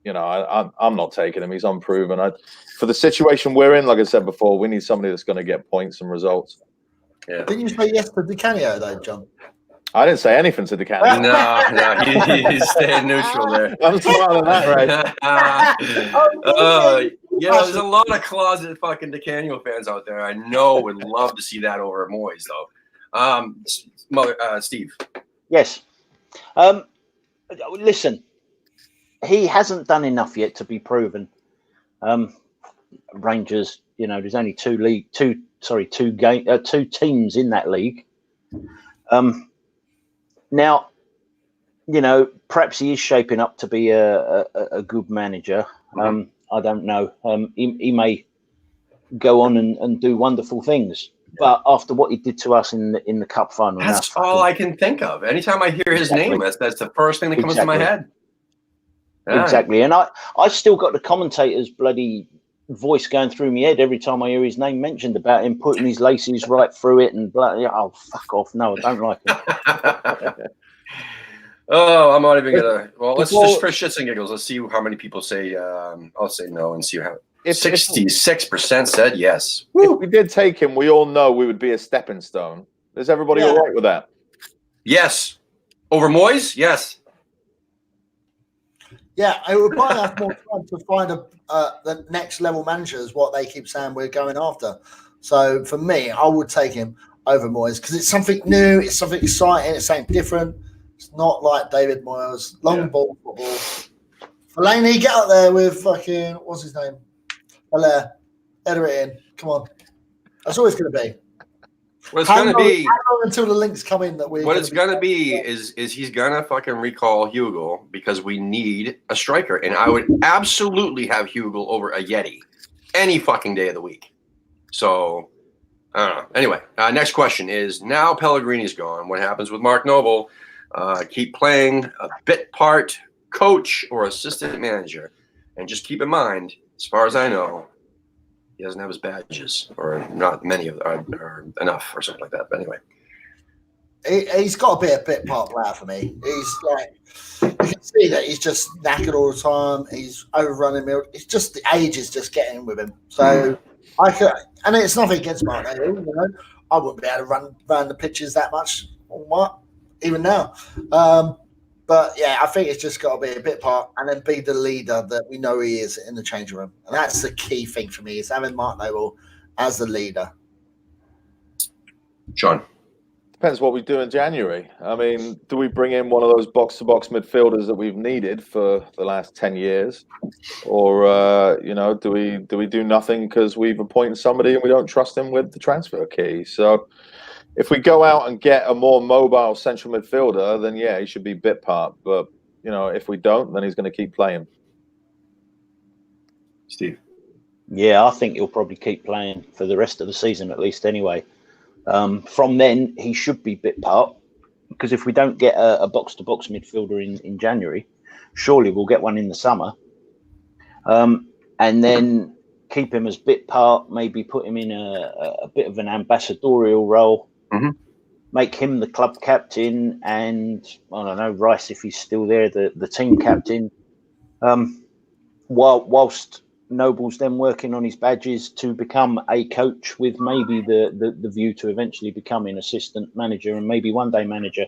I'm not taking him. He's unproven. For the situation we're in, like I said before, we need somebody that's going to get points and results. Yeah. Didn't you say yes to Di Canio though, John? I didn't say anything to the cat. No, he's staying neutral there. I'm smarter than that, right? There's a lot of closet fucking DeCanio fans out there. I know would love to see that over Moyes, though. Steve. Yes. Listen, he hasn't done enough yet to be proven. Rangers, there's only two teams in that league. Now, perhaps he is shaping up to be a good manager. I don't know. He may go on and do wonderful things. But after what he did to us in the cup final, that's all I can think of. Anytime I hear his name, that's the first thing that comes to my head. Exactly. And I still got the commentator's bloody voice going through my head every time I hear his name mentioned about him putting his laces right through it and oh, fuck off. No, I don't like him. I'm not even gonna. Well, let's just for shits and giggles. Let's see how many people say. I'll say no and see how. 66% said yes. If we did take him, we all know we would be a stepping stone. Is everybody all right with that? Yes. Over Moyes? Yes. Yeah, it would probably have more time to find the next level manager is what they keep saying we're going after. So for me, I would take him over Moyes because it's something new, it's something exciting, it's something different. It's not like David Moyes, long ball football. Fellaini, get up there with fucking, what's his name? Header it in. Come on. That's all it's going to be. What it's going to be. How long until the links come in that we. What it's going to be is he's going to fucking recall Hugo because we need a striker. And I would absolutely have Hugo over a Yeti any fucking day of the week. So, I don't know. Anyway, next question is now Pellegrini's gone. What happens with Mark Noble? Keep playing a bit part, coach or assistant manager. And just keep in mind, as far as I know, he doesn't have his badges, or not many of them, or enough, or something like that. But anyway, he's got to be a bit part player for me. He's like, you can see that he's just knackered all the time. He's overrunning me. It's just the age is just getting with him. So and it's nothing against Mark Noble. I wouldn't be able to run around the pitches that much, or what, even now. But yeah, I think it's just got to be a bit part and then be the leader that we know he is in the changing room. And that's the key thing for me is having Mark Noble as the leader. John. Depends what we do in January. I mean, do we bring in one of those box-to-box midfielders that we've needed for the last 10 years? Or, do we do nothing because we've appointed somebody and we don't trust him with the transfer key? So if we go out and get a more mobile central midfielder, then yeah, he should be bit part. But if we don't, then he's going to keep playing. Steve. Yeah, I think he'll probably keep playing for the rest of the season at least. Anyway, from then he should be bit part because if we don't get a box-to-box midfielder in January, surely we'll get one in the summer, and then keep him as bit part. Maybe put him in a bit of an ambassadorial role. Mm-hmm. Make him the club captain, and I don't know, Rice, if he's still there, the team captain. Whilst Noble's then working on his badges to become a coach, with maybe the view to eventually becoming assistant manager and maybe one day manager.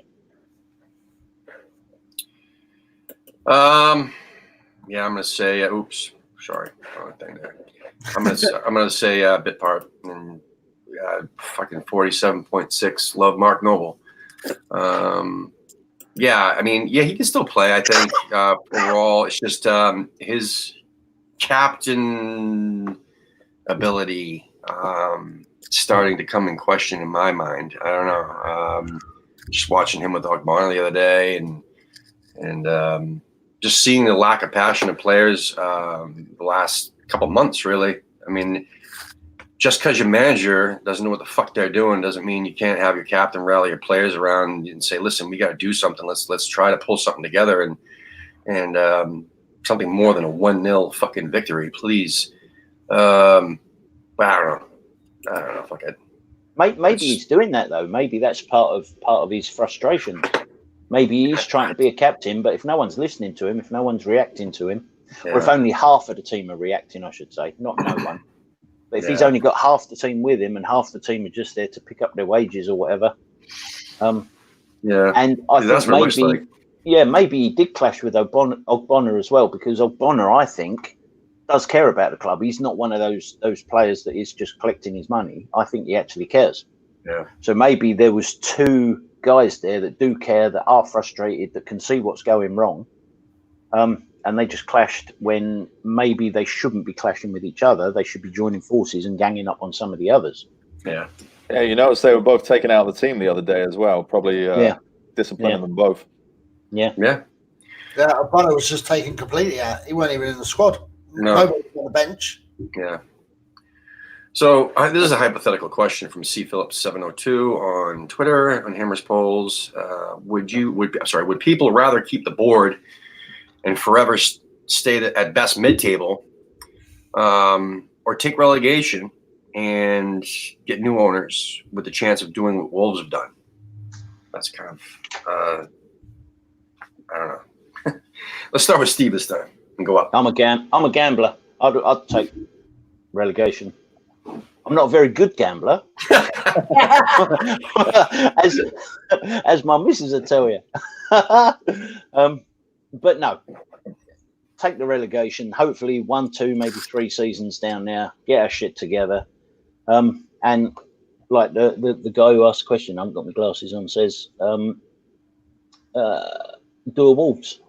I'm gonna say, oops, sorry, wrong thing there. I'm gonna say bit part. And, fucking 47.6. Love Mark Noble. He can still play. I think overall, it's just his captain ability starting to come in question in my mind. I don't know. Just watching him with Ogbar the other day, and just seeing the lack of passion of players the last couple months. Really, I mean. Just because your manager doesn't know what the fuck they're doing doesn't mean you can't have your captain rally your players around and say, "Listen, we got to do something. Let's try to pull something together and something more than a 1-0 fucking victory, please." I don't know. Fuck it. Maybe he's doing that though. Maybe that's part of his frustration. Maybe he's trying to be a captain, but if no one's listening to him, if no one's reacting to him, or if only half of the team are reacting, I should say, not no one. But if he's only got half the team with him and half the team are just there to pick up their wages or whatever, and I think maybe he did clash with Ogbonna as well, because Ogbonna, I think, does care about the club. He's not one of those players that is just collecting his money. I think he actually cares. Yeah. So maybe there was two guys there that do care, that are frustrated, that can see what's going wrong. And they just clashed when maybe they shouldn't be clashing with each other. They should be joining forces and ganging up on some of the others. Yeah. Yeah, you notice they were both taken out of the team the other day as well. Probably disciplining them both. Yeah. Yeah, Bonner was just taken completely out. He wasn't even in the squad. No. Nobody was on the bench. Yeah. So this is a hypothetical question from C. Phillips 702 on Twitter on Hammers Polls. Would people rather keep the board and forever stay at best mid-table, or take relegation and get new owners with the chance of doing what Wolves have done? That's kind of I don't know. Let's start with Steve this time and go up. I'm a gambler. I'd take relegation. I'm not a very good gambler, as my missus will tell you. But no, take the relegation. Hopefully 1, 2, maybe 3 seasons down there. Get our shit together. And like the guy who asked the question, I haven't got my glasses on, says, do a Wolves.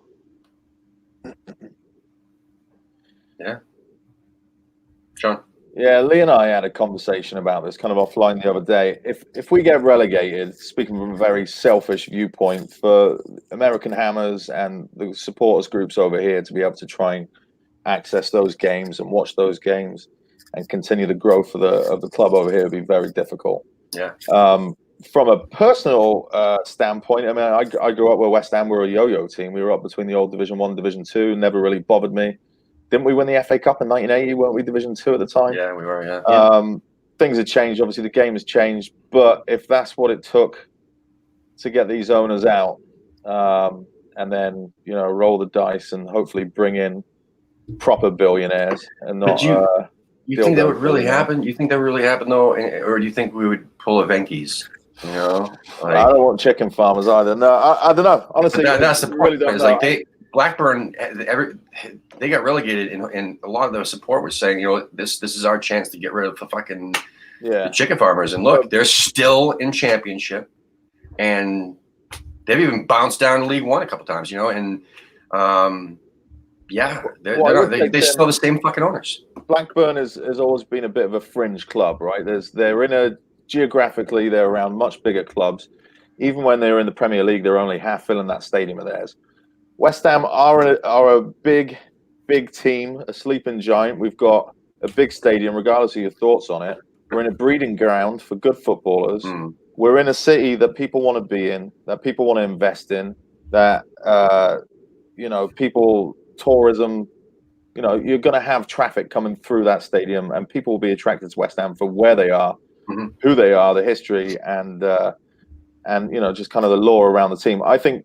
Yeah. John? Yeah, Lee and I had a conversation about this kind of offline the other day. If we get relegated, speaking from a very selfish viewpoint, for American Hammers and the supporters groups over here to be able to try and access those games and watch those games and continue the growth of the club over here would be very difficult. Yeah. From a personal standpoint, I mean, I grew up where West Ham were a yo-yo team. We were up between the old Division 1, Division 2, never really bothered me. Didn't we win the FA Cup in 1980? Weren't we Division 2 at the time? Yeah, we were, yeah. Things have changed. Obviously, the game has changed. But if that's what it took to get these owners out, and then, roll the dice and hopefully bring in proper billionaires and not... You think that would really happen? You think that would really happen, though? Or do you think we would pull a Venky's? I don't want chicken farmers either. No, I don't know. Honestly, that's the point. Really don't know. Blackburn, they got relegated, and a lot of their support was saying, this is our chance to get rid of the chicken farmers. And look, they're still in Championship, and they've even bounced down to League One a couple times. And they still the same fucking owners. Blackburn has always been a bit of a fringe club, right? Geographically, they're around much bigger clubs. Even when they're in the Premier League, they're only half filling that stadium of theirs. West Ham are a big team, a sleeping giant. We've got a big stadium, regardless of your thoughts on it. We're in a breeding ground for good footballers. We're in a city that people want to be in, that people want to invest in, that, tourism, you're going to have traffic coming through that stadium, and people will be attracted to West Ham for where they are, who they are, the history, and just kind of the lore around the team. I think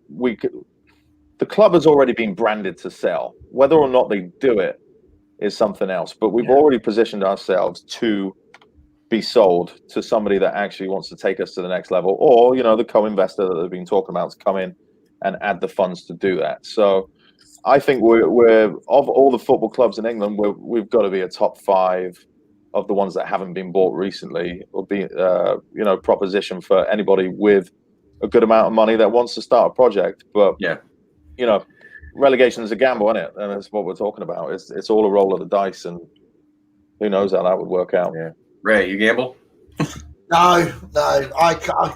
the club has already been branded to sell. Whether or not they do it is something else. But we've already positioned ourselves to be sold to somebody that actually wants to take us to the next level, or the co-investor that they've been talking about to come in and add the funds to do that. So I think we're of all the football clubs in England, we've got to be a top 5 of the ones that haven't been bought recently, or be proposition for anybody with a good amount of money that wants to start a project. But relegation is a gamble, isn't it? And that's what we're talking about. It's all a roll of the dice, and who knows how that would work out. Yeah. Ray, you gamble? No, I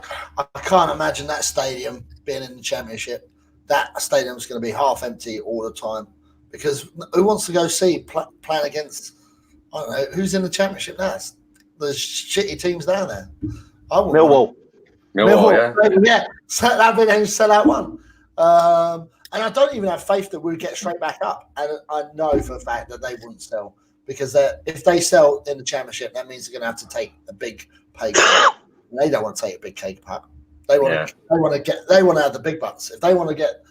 can't imagine that stadium being in the Championship. That stadium's going to be half empty all the time, because who wants to go see playing against, I don't know, who's in the Championship now? There's shitty teams down there. Millwall, yeah. So that'd be the sellout one. And I don't even have faith that we'd get straight back up. And I know for a fact that they wouldn't sell, because if they sell in the Championship, that means they're going to have to take a big pay cut. They don't want to take a big cake cut. They want to have the big bucks. If they want to get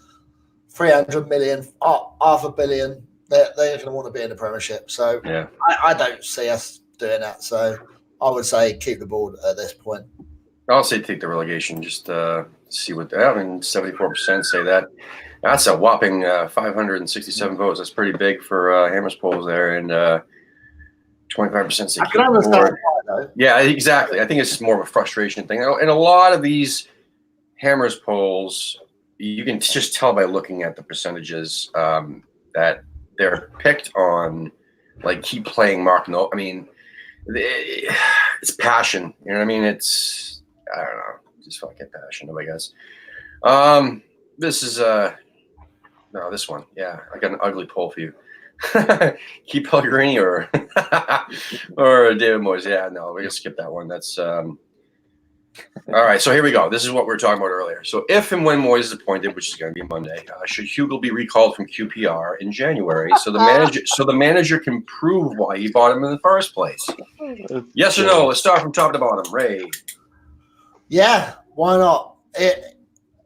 300 million, $500 million, they're going to want to be in the Premiership. So I don't see us doing that. So I would say keep the board at this point. I'll say take the relegation. Just see what. I mean, 74% say that. That's a whopping 567 votes. That's pretty big for Hammers polls there, and 25% say I keep can the understand board. why, though. Yeah, exactly. I think it's more of a frustration thing. And a lot of these Hammers polls, you can just tell by looking at the percentages that they're picked on, like, keep playing Mark. No, I mean, it's passion. You know what I mean? It's, I don't know, just fucking passion, I guess. This is no, this one. Yeah, I got an ugly poll for you. Keep Pellegrini or or David Moyes. Yeah, no, we're gonna skip that one. That's all right. So here we go. This is what we were talking about earlier. So if and when Moyes is appointed, which is going to be Monday, should Hugel be recalled from QPR in January so the manager can prove why he bought him in the first place? Yes or no? Let's start from top to bottom. Ray. Yeah, why not?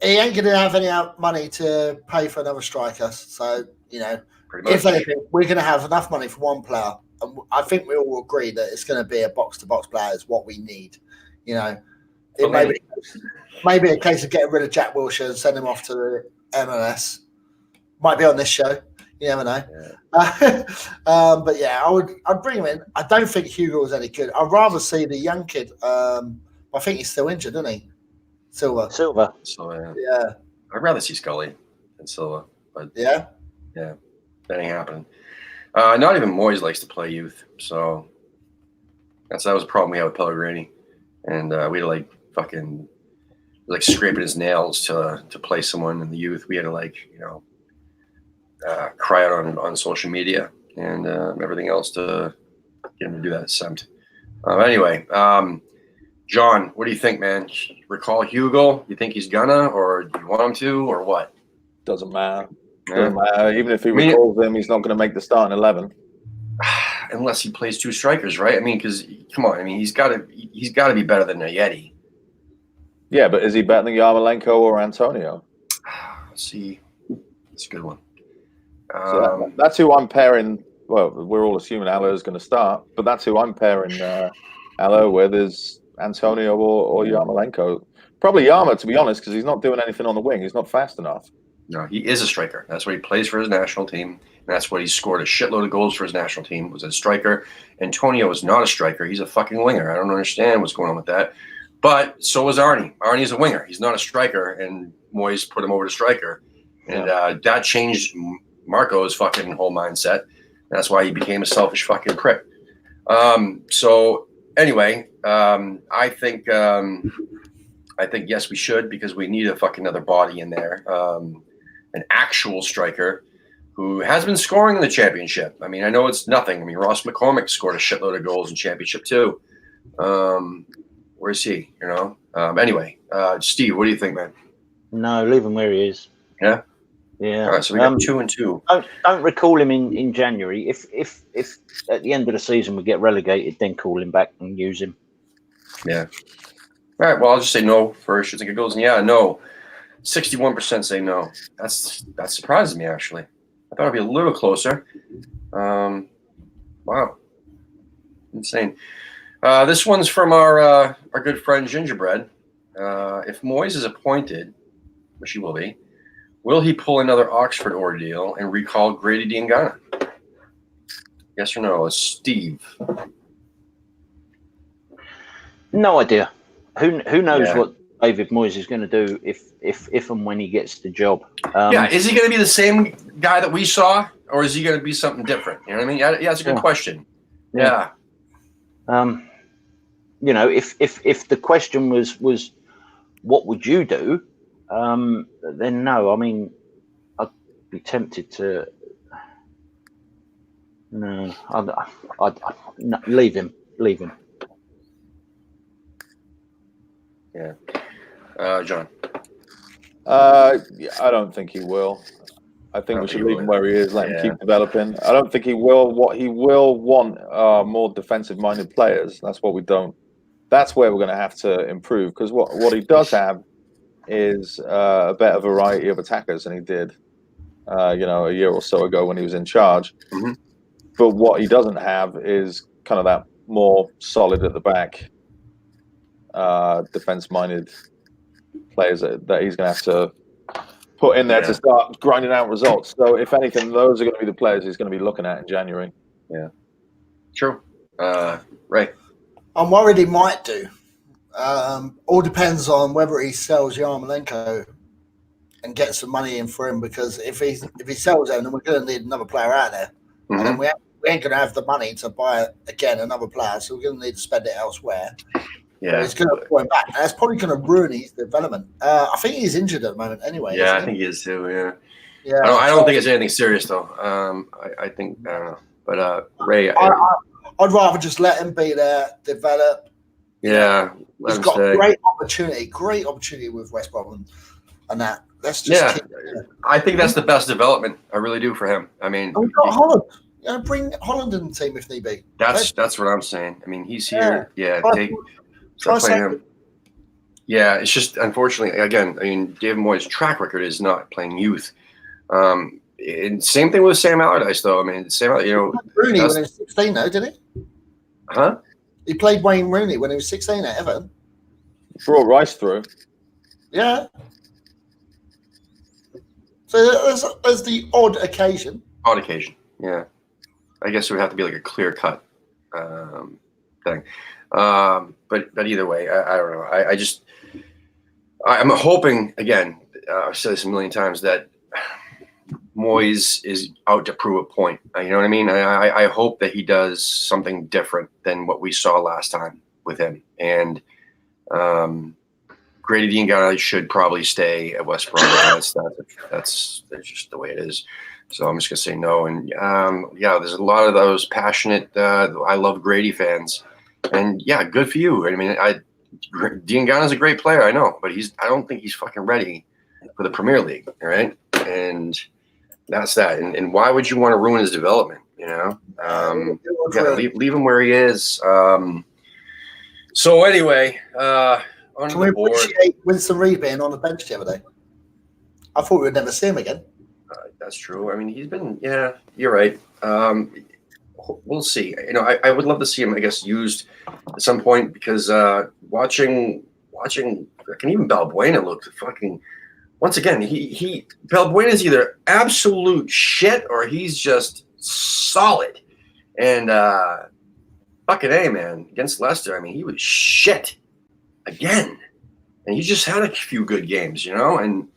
He ain't going to have any money to pay for another striker. So, if anything, we're going to have enough money for one player. And I think we all agree that it's going to be a box-to-box player is what we need. It may be a case of getting rid of Jack Wilshere and send him off to the MLS. Might be on this show. You never know. Yeah. But yeah, I'd bring him in. I don't think Hugo is any good. I'd rather see the young kid. I think he's still injured, isn't he? Silva. So, yeah. I'd rather see Scully than Silva. But yeah, that ain't happening. Not even Moyes likes to play youth, so that was a problem we had with Pellegrini, and we had to fucking scraping his nails to play someone in the youth. We had to cry out on social media and everything else to get him to do that attempt. Anyway, John, what do you think, man? Recall Hugo? You think he's gonna, or do you want him to, or what? Doesn't matter. Doesn't matter. Even if he recalls them, he's not going to make the starting 11. Unless he plays two strikers, right? I mean, because come on, I mean, he's got to be better than Ayeti. Yeah, but is he better than Yarmolenko or Antonio? Let's see, that's a good one. So that's who I'm pairing. Well, we're all assuming Allo is going to start, but that's who I'm pairing Allo with is Antonio or Yarmolenko. Probably Yarmo, to be honest, because he's not doing anything on the wing. He's not fast enough. No, he is a striker. That's what he plays for his national team. And that's what he scored a shitload of goals for his national team, was a striker. Antonio is not a striker. He's a fucking winger. I don't understand what's going on with that. But so is Arnie. Arnie's a winger. He's not a striker, and Moyes put him over to striker. And that changed Marco's fucking whole mindset. That's why he became a selfish fucking prick. So anyway, I think yes, we should, because we need a fucking other body in there. An actual striker who has been scoring in the championship. I mean, I know it's nothing. I mean, Ross McCormick scored a shitload of goals in championship too. Where's he? Anyway, Steve, what do you think, man? No, leave him where he is. Yeah. Yeah. All right, so we got 2 and 2. Don't recall him in January. If at the end of the season we get relegated, then call him back and use him. Yeah. All right. Well, I'll just say no for shits and giggles, and no. 61% say no. That surprises me, actually. I thought it'd be a little closer. Wow. Insane. This one's from our good friend Gingerbread. If Moyes is appointed, which he will be, will he pull another Oxford ordeal and recall Grady Diangana? Yes or no? Steve. No idea. Who knows what David Moyes is going to do if and when he gets the job. Is he going to be the same guy that we saw, or is he going to be something different? You know what I mean? Yeah, that's a good question. Yeah. If the question was what would you do, then no. I mean, I'd be tempted to. No, I'd no, leave him. Yeah. John. I don't think he will. I think we should leave him where he is, let him keep developing. I don't think he will. What he will want are more defensive-minded players. That's what we don't. That's where we're going to have to improve, because what he does have is a better variety of attackers than he did, a year or so ago when he was in charge. Mm-hmm. But what he doesn't have is kind of that more solid at the back, defense-minded players that he's going to have to put in there to start grinding out results. So, if anything, those are going to be the players he's going to be looking at in January. Yeah, true. Right. I'm worried he might do. All depends on whether he sells Yarmolenko and gets some money in for him. Because if he sells him, then we're going to need another player out there, and then we ain't going to have the money to buy again another player. So we're going to need to spend it elsewhere. Yeah, it's going to pull him back. And that's probably going to ruin his development. I think he's injured at the moment, anyway. Yeah, I think he is too. Yeah. I don't think it's anything serious though. I think I don't know, but Ray, I'd rather just let him be there, develop. Yeah, he's got a great opportunity with West Brom and that. Let's just keep it. I think that's the best development. I really do for him. I mean, we've got Holland. Bring Holland in the team if need be. That's what I'm saying. I mean, he's here. Yeah, try playing him. Yeah, it's just unfortunately, again, I mean, David Moyes' track record is not playing youth. And same thing with Sam Allardyce, though. I mean, Rooney when he was 16, though, didn't he? Huh? He played Wayne Rooney when he was 16 at Everton. Brought Rice through. Yeah. So there's the odd occasion. Odd occasion, yeah. I guess it would have to be like a clear cut thing. But either way, I don't know. I'm hoping, again, I've said this a million times, that Moyes is out to prove a point. You know what I mean? I hope that he does something different than what we saw last time with him. And Grady Diangana should probably stay at West Brom. That's just the way it is. So I'm just gonna say no. And there's a lot of those passionate I love Grady fans. And yeah, good for you. I mean, Diangana's a great player, I know, but I don't think he's fucking ready for the Premier League, all right? And that's that. And why would you want to ruin his development? You know, leave him where he is. So anyway, on Can the we board, appreciate Winston Reid being on the bench the other day? I thought we would never see him again. that's true. I mean, he's been. Yeah, you're right. We'll see. You know, I would love to see him, I guess, used at some point, because watching, and even Balbuena looked fucking. Once again, Balbuena is either absolute shit or he's just solid. And fucking A, man, against Leicester, I mean, he was shit again. And he just had a few good games, you know, and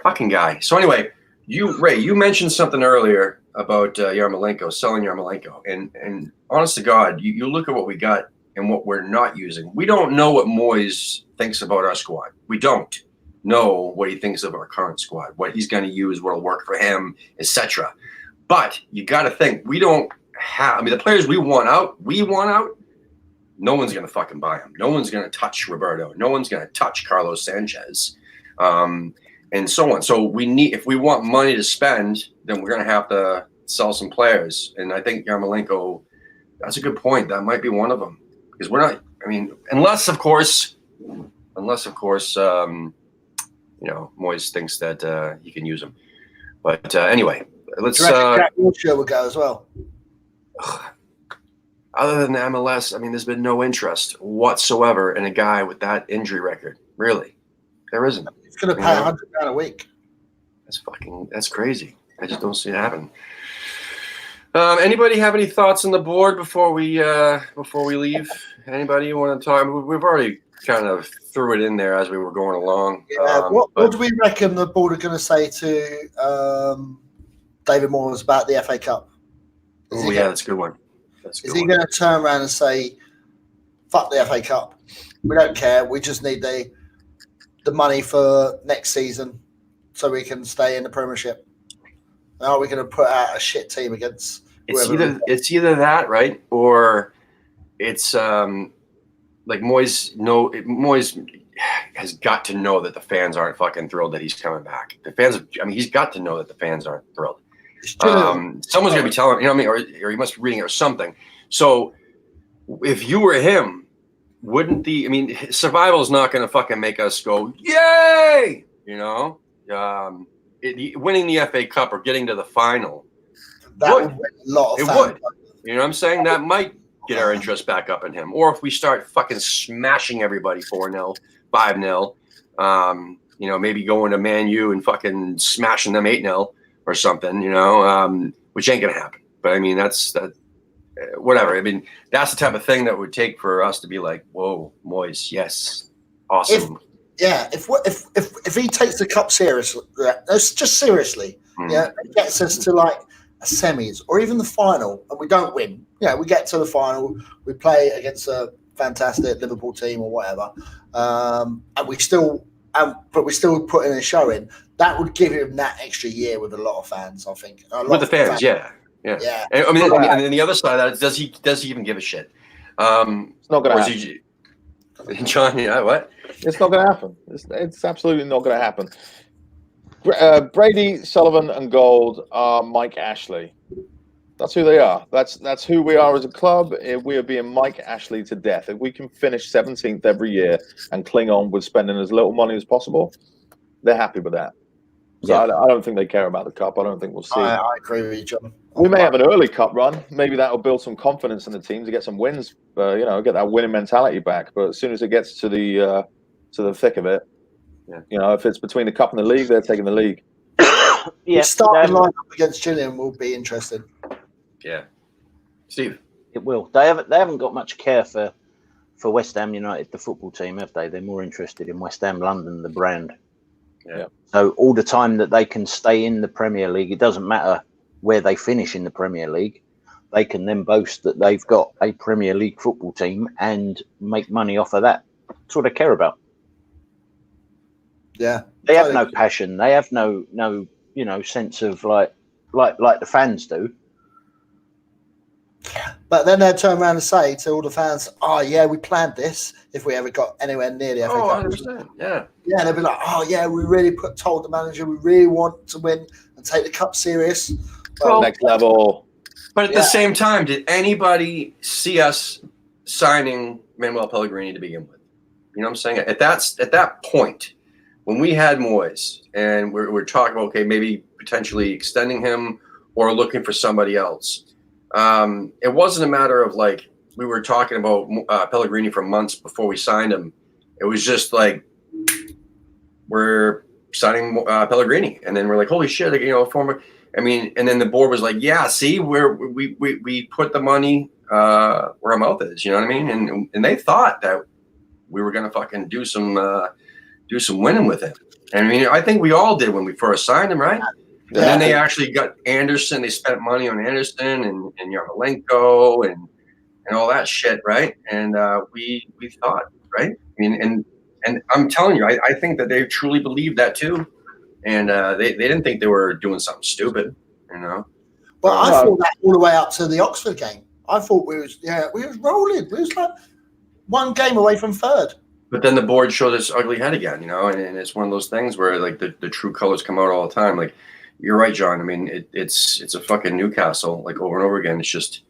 fucking guy. So anyway, Ray, you mentioned something earlier about Yarmolenko, selling Yarmolenko. And honest to God, you look at what we got and what we're not using. We don't know what Moyes thinks about our squad. We don't know what he thinks of our current squad, what he's going to use, what'll work for him, etc. But you got to think, we don't have, I mean, the players we want out, no one's going to fucking buy them. No one's going to touch Roberto. No one's going to touch Carlos Sanchez, and so on. So if we want money to spend, then we're going to have to sell some players. And I think Yarmolenko, that's a good point. That might be one of them, because we're not, I mean, unless of course, you know, Moyes thinks that he can use him. But anyway, let's. Jack Wilshere would go as well. Other than the MLS, I mean, there's been no interest whatsoever in a guy with that injury record. Really, there isn't. He's going to pay £100 a week. That's crazy. I just don't see it happen. Anybody have any thoughts on the board before we leave? Anybody want to talk? We've already kind of threw it in there as we were going along. Yeah. What do we reckon the board are going to say to David Moyes about the FA Cup? Oh yeah, that's a good one. Is he going to turn around and say, "Fuck the FA Cup. We don't care. We just need the money for next season so we can stay in the Premiership"? Now are we going to put out a shit team against? It's either that, right, or it's like Moyes has got to know that the fans aren't fucking thrilled that he's coming back. The fans, I mean, he's got to know that the fans aren't thrilled. Someone's going to be telling, you know what I mean, or he must be reading it or something. So if you were him, survival is not going to fucking make us go, yay! You know, winning the FA Cup or getting to the final. That would win a lot of fans. Would. You know what I'm saying? That might get our interest back up in him. Or if we start fucking smashing everybody 4-0, 5-0, maybe going to Man U and fucking smashing them 8-0 or something, which ain't gonna happen. But I mean, that's whatever. I mean, that's the type of thing that would take for us to be like, whoa, Moyes, yes, awesome. If he takes the cup seriously, just seriously, it gets us to like a semis or even the final, and we don't win. We get to the final, we play against a fantastic Liverpool team or whatever, and we still put in a showing. That would give him that extra year with a lot of fans, I think. With the fans, yeah. And, I mean, and then the other side of that is, does he even give a shit? It's not going to happen. John, what? It's not going to happen. It's absolutely not going to happen. Brady, Sullivan, and Gold are Mike Ashley. That's who they are. That's who we are as a club. We are being Mike Ashley to death. If we can finish 17th every year and cling on with spending as little money as possible, they're happy with that. So I don't think they care about the cup. I don't think we'll see. I agree with you, John. We may have an early cup run. Maybe that will build some confidence in the team to get some wins. Get that winning mentality back. But as soon as it gets to the thick of it, if it's between the cup and the league, they're taking the league. The starting lineup against Gillingham will be interesting. Yeah, Steve. It will. They haven't got much care for West Ham United, the football team, have they? They're more interested in West Ham London, the brand. Yeah. So all the time that they can stay in the Premier League, it doesn't matter where they finish in the Premier League. They can then boast that they've got a Premier League football team and make money off of that. That's what they care about. Yeah. They have no passion. They have no sense of like the fans do. But then they'll turn around and say to all the fans, "Oh yeah, we planned this. If we ever got anywhere near the FA Cup, 100%. Yeah, they'll be like, "Oh yeah, we really told the manager we really want to win and take the cup serious." Well, next level. But at the same time, did anybody see us signing Manuel Pellegrini to begin with? You know what I'm saying? At that point, when we had Moyes and we're talking about, okay, maybe potentially extending him or looking for somebody else. It wasn't a matter of like we were talking about Pellegrini for months before we signed him. It was just like we're signing Pellegrini, and then we're like, holy shit, former. I mean, and then the board was like, yeah, see, we put the money where our mouth is. You know what I mean? And they thought that we were gonna fucking do some winning with him. And I mean, I think we all did when we first signed him, right? And then they actually got Anderson. They spent money on Anderson and Yarmolenko and all that shit, right? And we thought, right? I mean, and I'm telling you, I think that they truly believed that too, and they didn't think they were doing something stupid, Well, I thought that all the way up to the Oxford game. I thought we was rolling. We was like one game away from third. But then the board showed its ugly head again, and it's one of those things where like the true colors come out all the time, like. You're right, John. I mean, it's a fucking Newcastle, like over and over again. It's just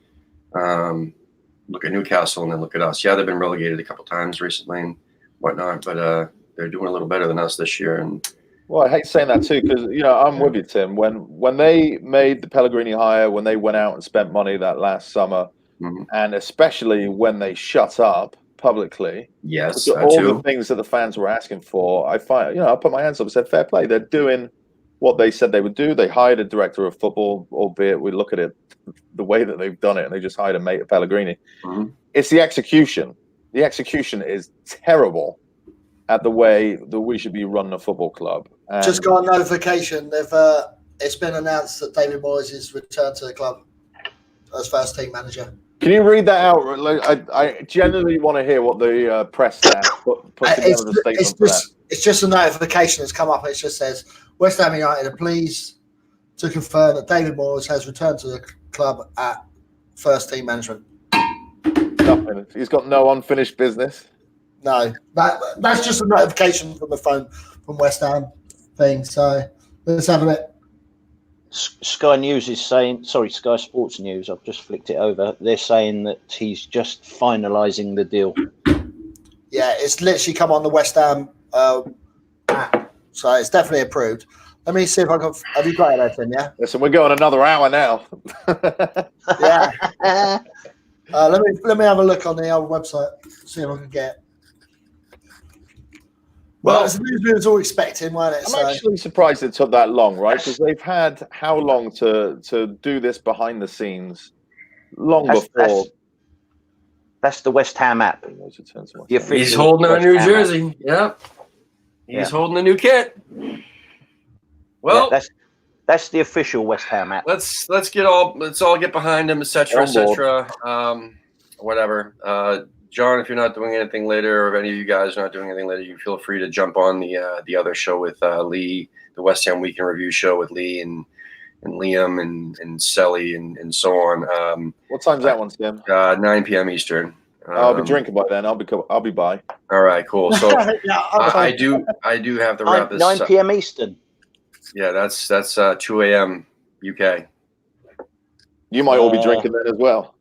look at Newcastle and then look at us. Yeah, they've been relegated a couple times recently and whatnot, but they're doing a little better than us this year. And well, I hate saying that too because I'm with you, Tim. When they made the Pellegrini hire, when they went out and spent money that last summer, and especially when they shut up publicly, yes, all the things that the fans were asking for, I find I put my hands up and said, fair play. They're doing what they said they would do. They hired a director of football, albeit we look at it the way that they've done it, and they just hired a mate of Pellegrini. It's the execution. The execution is terrible at the way that we should be running a football club. And just got a notification. It's been announced that David Moyes is returned to the club as first team manager. Can you read that out? Like, I genuinely want to hear what the press staff put together the statement for that. It's just a notification that's come up. It just says West Ham United are pleased to confirm that David Moyes has returned to the club at first team management. Nothing. He's got no unfinished business. No, that's just a notification from the phone from West Ham thing. So let's have a bit. Sky News is saying, Sky Sports News, I've just flicked it over. They're saying that he's just finalising the deal. Yeah, it's literally come on the West Ham app. So it's definitely approved. Let me see if I can. Have you got it open? Yeah. Listen, we're going another hour now. Yeah. Let me have a look on the old website, see if I can get. Well, it's the news we was all expecting, weren't it? I'm actually surprised it took that long, right? Because they've had how long to do this behind the scenes? Long before. That's the West Ham app. He's holding a New Jersey. Yep. He's holding a new kit. Well, that's the official West Ham app. Let's all get behind him, etc., etc. Whatever. John, if you're not doing anything later, or if any of you guys are not doing anything later, you feel free to jump on the other show with Lee, the West Ham Weekend Review show with Lee and Liam and Selly and so on. What time's that one, Tim? 9 p.m. Eastern. I'll be drinking by then. I'll be by. All right, cool. So I do have to wrap this 9 p.m. Eastern. Yeah, that's 2 a.m. UK. You might all be drinking then as well.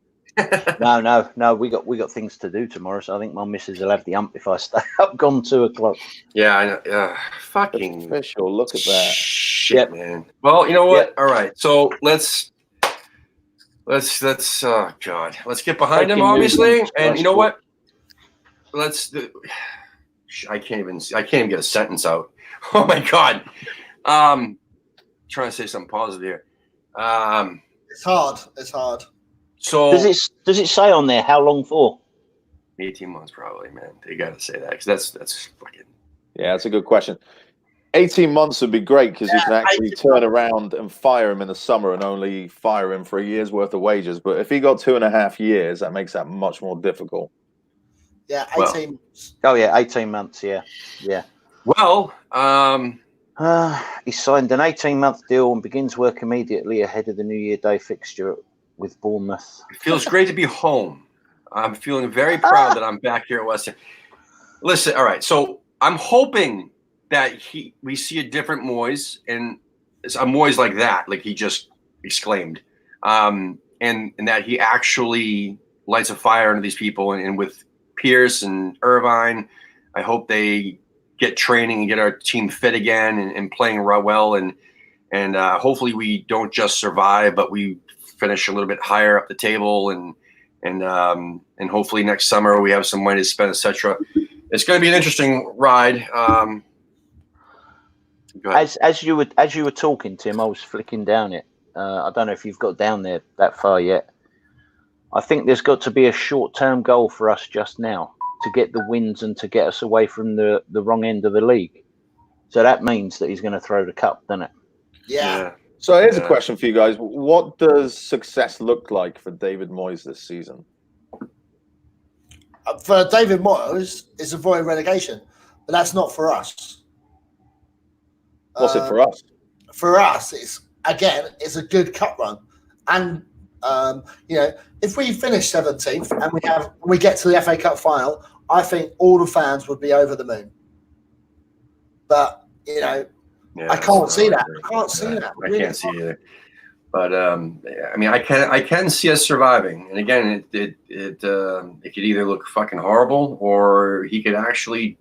No. We got things to do tomorrow, so I think my missus will have the ump if I stay up gone 2 o'clock. Yeah, I know. Fucking official. Look at that. Shit, man. Well, you know what? All right, so let's oh God, let's get behind him, obviously. And you know what? I can't even get a sentence out. Oh my God. Trying to say something positive here. It's hard. So does it say on there how long for? 18 months, probably, man. They got to say that because that's fucking. Yeah, that's a good question. 18 months would be great because you can actually turn around and fire him in the summer and only fire him for a year's worth of wages. But if he got 2.5 years, that makes that much more difficult. Yeah, 18 months. Oh yeah, 18 months. Yeah. Well, he signed an 18-month deal and begins work immediately ahead of the New Year Day fixture with Bournemouth. It feels great to be home. I'm feeling very proud that I'm back here at West Ham. Listen, all right. So I'm hoping that we see a different Moyes, and it's a Moyes like that, like he just exclaimed, and that he actually lights a fire under these people. And with Pierce and Irvine, I hope they get training and get our team fit again and playing well. And hopefully we don't just survive, but we finish a little bit higher up the table. And hopefully next summer we have some money to spend, etc. It's going to be an interesting ride. As you were talking, Tim, I was flicking down it. I don't know if you've got down there that far yet. I think there's got to be a short-term goal for us just now to get the wins and to get us away from the wrong end of the league. So that means that he's going to throw the cup, doesn't it? Yeah. So here's a question for you guys. What does success look like for David Moyes this season? For David Moyes, it's avoid relegation. But that's not for us. What's it for us? For us, it's a good cup run. And if we finish 17th and we get to the FA Cup final, I think all the fans would be over the moon. But I can't see that. I can't see that. I can't see either. But I mean, I can see us surviving. And again, it could either look fucking horrible or he could actually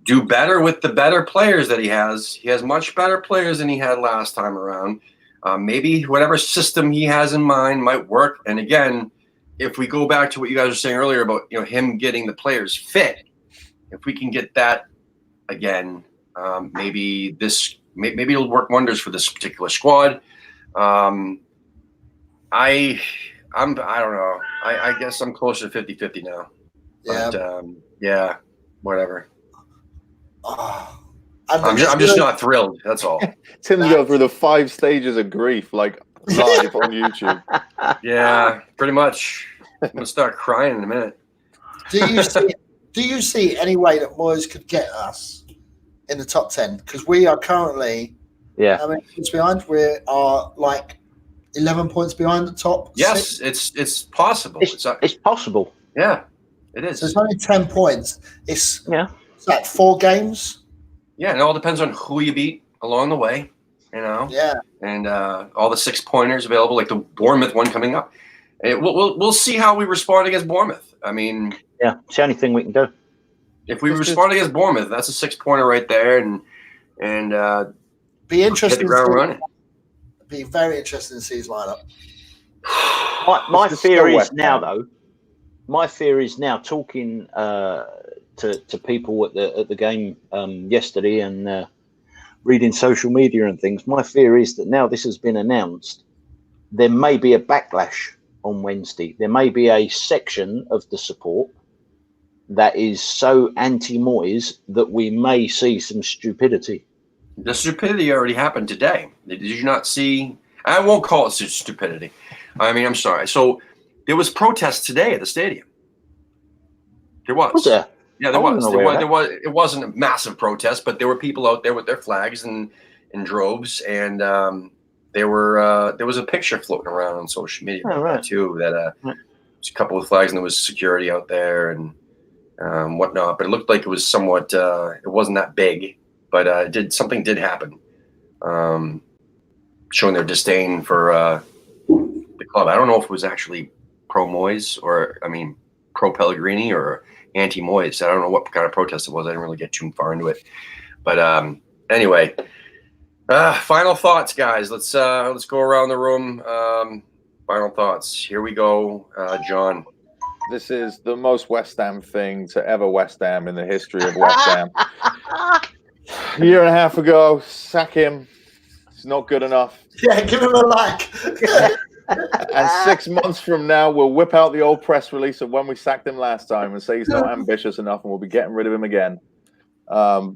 do better with the better players that he has. He has much better players than he had last time around. Maybe whatever system he has in mind might work. And again, if we go back to what you guys were saying earlier about him getting the players fit, if we can get that again, maybe it'll work wonders for this particular squad. I don't know. I guess I'm closer to 50-50 now. Yeah. But whatever. I'm just not thrilled. That's all. Tim's going through the 5 stages of grief, like live on YouTube. Yeah, pretty much. I'm gonna start crying in a minute. Do you see any way that Moyes could get us in the top 10? Because we are currently, how many points behind? We are like 11 points behind the top. Yes, 6. it's possible. It's possible. Yeah, it is. So it's only 10 points. It's like 4 games. Yeah, it all depends on who you beat along the way, Yeah. And all the 6-pointers available, like the Bournemouth one coming up. And we'll see how we respond against Bournemouth. I mean, it's the only thing we can do. If we respond against Bournemouth, that's a 6-pointer right there, and be interesting. Hit the ground running. Be very interesting to see his lineup. My fear is now, though. My fear is now talking to people at the game yesterday and reading social media and things. My fear is that now this has been announced, there may be a backlash on Wednesday. There may be a section of the support that is so anti-Moyes that we may see some stupidity. The stupidity already happened today. Did you not see? I won't call it stupidity. I mean, I'm sorry. So there was protests today at the stadium. There was. Was there? Yeah, there was. It wasn't a massive protest, but there were people out there with their flags and in droves, and there was a picture floating around on social media too that was a couple of flags and there was security out there and whatnot. But it looked like it was somewhat. It wasn't that big, but something did happen, showing their disdain for the club. I don't know if it was actually pro Moyes or pro Pellegrini or anti Moyes. I don't know what kind of protest it was. I didn't really get too far into it. But anyway, final thoughts, guys. Let's go around the room. Final thoughts. Here we go, John. This is the most West Ham thing to ever West Ham in the history of West Ham. A year and a half ago, sack him. It's not good enough. Yeah, give him a like. And 6 months from now, we'll whip out the old press release of when we sacked him last time and say he's not ambitious enough, and we'll be getting rid of him again. I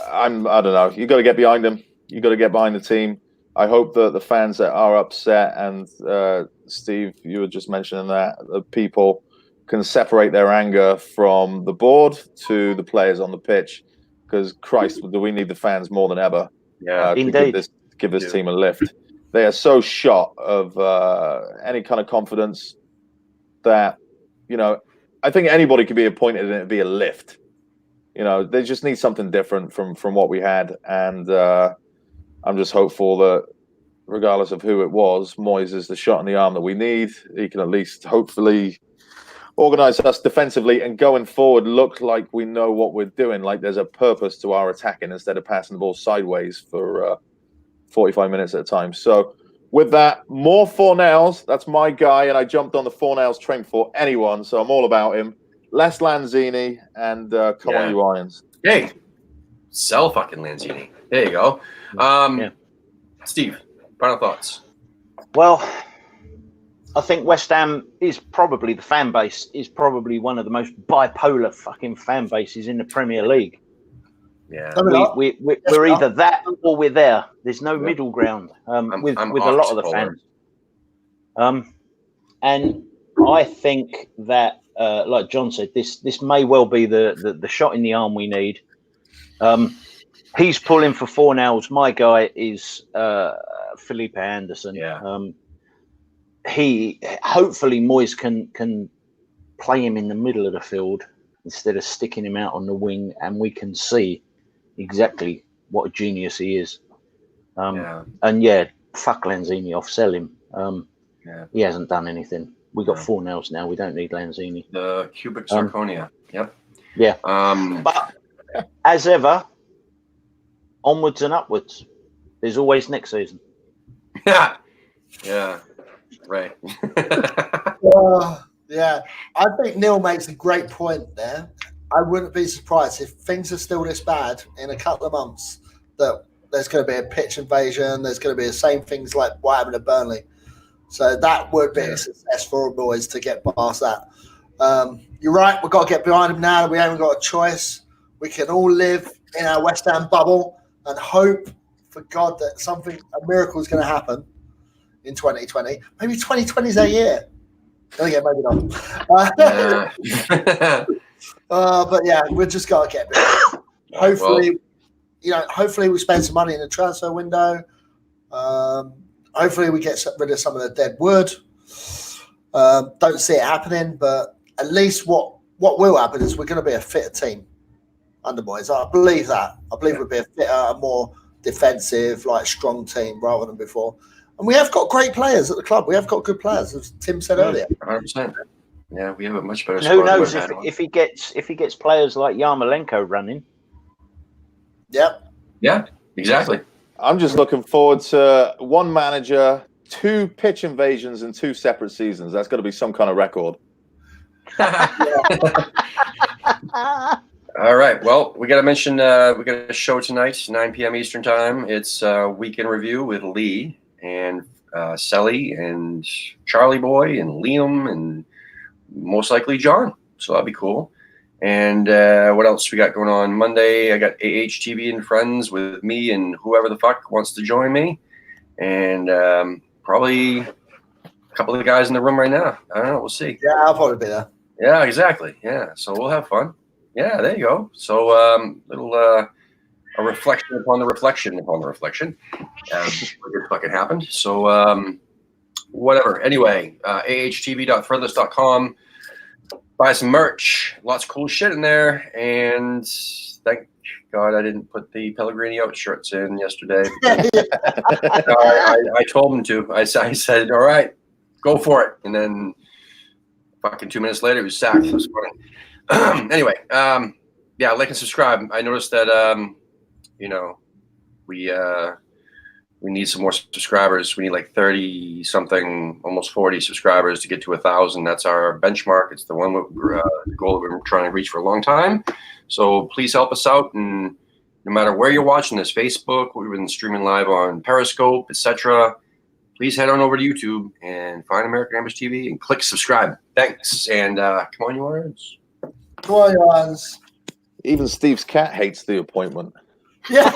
don't know. You got to get behind him. You got to get behind the team. I hope that the fans that are upset, and Steve, you were just mentioning that the people can separate their anger from the board to the players on the pitch, because Christ, do we need the fans more than ever? Yeah, indeed. To give this team a lift. They are so shot of any kind of confidence that, I think anybody could be appointed and it'd be a lift. They just need something different from what we had. And I'm just hopeful that regardless of who it was, Moyes is the shot in the arm that we need. He can at least hopefully organise us defensively and going forward look like we know what we're doing, like there's a purpose to our attacking instead of passing the ball sideways for 45 minutes at a time. So with that, more Fornells. That's my guy, and I jumped on the Fornells train for anyone, so I'm all about him. Less Lanzini, and come on, you Irons. Hey, sell fucking Lanzini. There you go. Steve, final thoughts. Well, I think West Ham is probably, the fan base is probably one of the most bipolar fucking fan bases in the Premier League. Yeah, we're either that or we're there. There's no middle ground with a lot of the fans. And I think that, like John said, this may well be the shot in the arm we need. He's pulling for Fornells. My guy is Felipe Anderson. Yeah. Hopefully Moyes can play him in the middle of the field instead of sticking him out on the wing, and we can see exactly what a genius he is. And fuck Lanzini off, sell him. He hasn't done anything. We got Fornells now. We don't need Lanzini. The cubic zirconia. Yep. Yeah. But as ever, onwards and upwards. There's always next season. Yeah. Right. Yeah. I think Neil makes a great point there. I wouldn't be surprised if things are still this bad in a couple of months that there's going to be a pitch invasion. There's going to be the same things like what happened at Burnley. So that would be a success for boys to get past that. You're right. We've got to get behind him now. We haven't got a choice. We can all live in our West Ham bubble and hope for God that a miracle is going to happen in 2020. Maybe 2020 is our year. Okay, maybe not. But yeah, we've just got to get behind. Hopefully, hopefully we spend some money in the transfer window. Hopefully we get rid of some of the dead wood. Don't see it happening, but at least what will happen is we're going to be a fitter team under Moyes. I believe that. I believe we'll be a fitter, a more defensive, strong team rather than before. And we have got great players at the club. We have got good players, as Tim said earlier. 100%. Yeah, we have a much better. Who knows if he gets players like Yarmolenko running? Yep. Yeah, exactly. I'm just looking forward to one manager 2 pitch invasions in 2 separate seasons. That's got to be some kind of record. All right. Well, we got to mention we got a show tonight, 9 p.m. Eastern time. It's Weekend Review with Lee and Selly and Charlie Boy and Liam and most likely John. So that'll be cool. And what else we got going on? Monday, I got AHTV and Friends with me and whoever the fuck wants to join me. And probably a couple of the guys in the room right now. I don't know. We'll see. Yeah, I'll probably be there. Yeah, exactly. Yeah. So we'll have fun. Yeah, there you go. So little a reflection upon the reflection upon the reflection. What fucking happened. So whatever. Anyway, ahtv.threadless.com. Buy some merch. Lots of cool shit in there. And thank God I didn't put the Pellegrini out shirts in yesterday. I told him to. I said, all right, go for it. And then fucking 2 minutes later, he was sacked. It was funny. Anyway, yeah, like and subscribe. I noticed that, we need some more subscribers. We need like 30 something, almost 40 subscribers to get to 1,000. That's our benchmark. It's the one goal we've been trying to reach for a long time. So please help us out. And no matter where you're watching this, Facebook, we've been streaming live on Periscope, etc. Please head on over to YouTube and find American Ambush TV and click subscribe. Thanks. And come on, you words. Come on, Johns. Even Steve's cat hates the appointment. Yeah.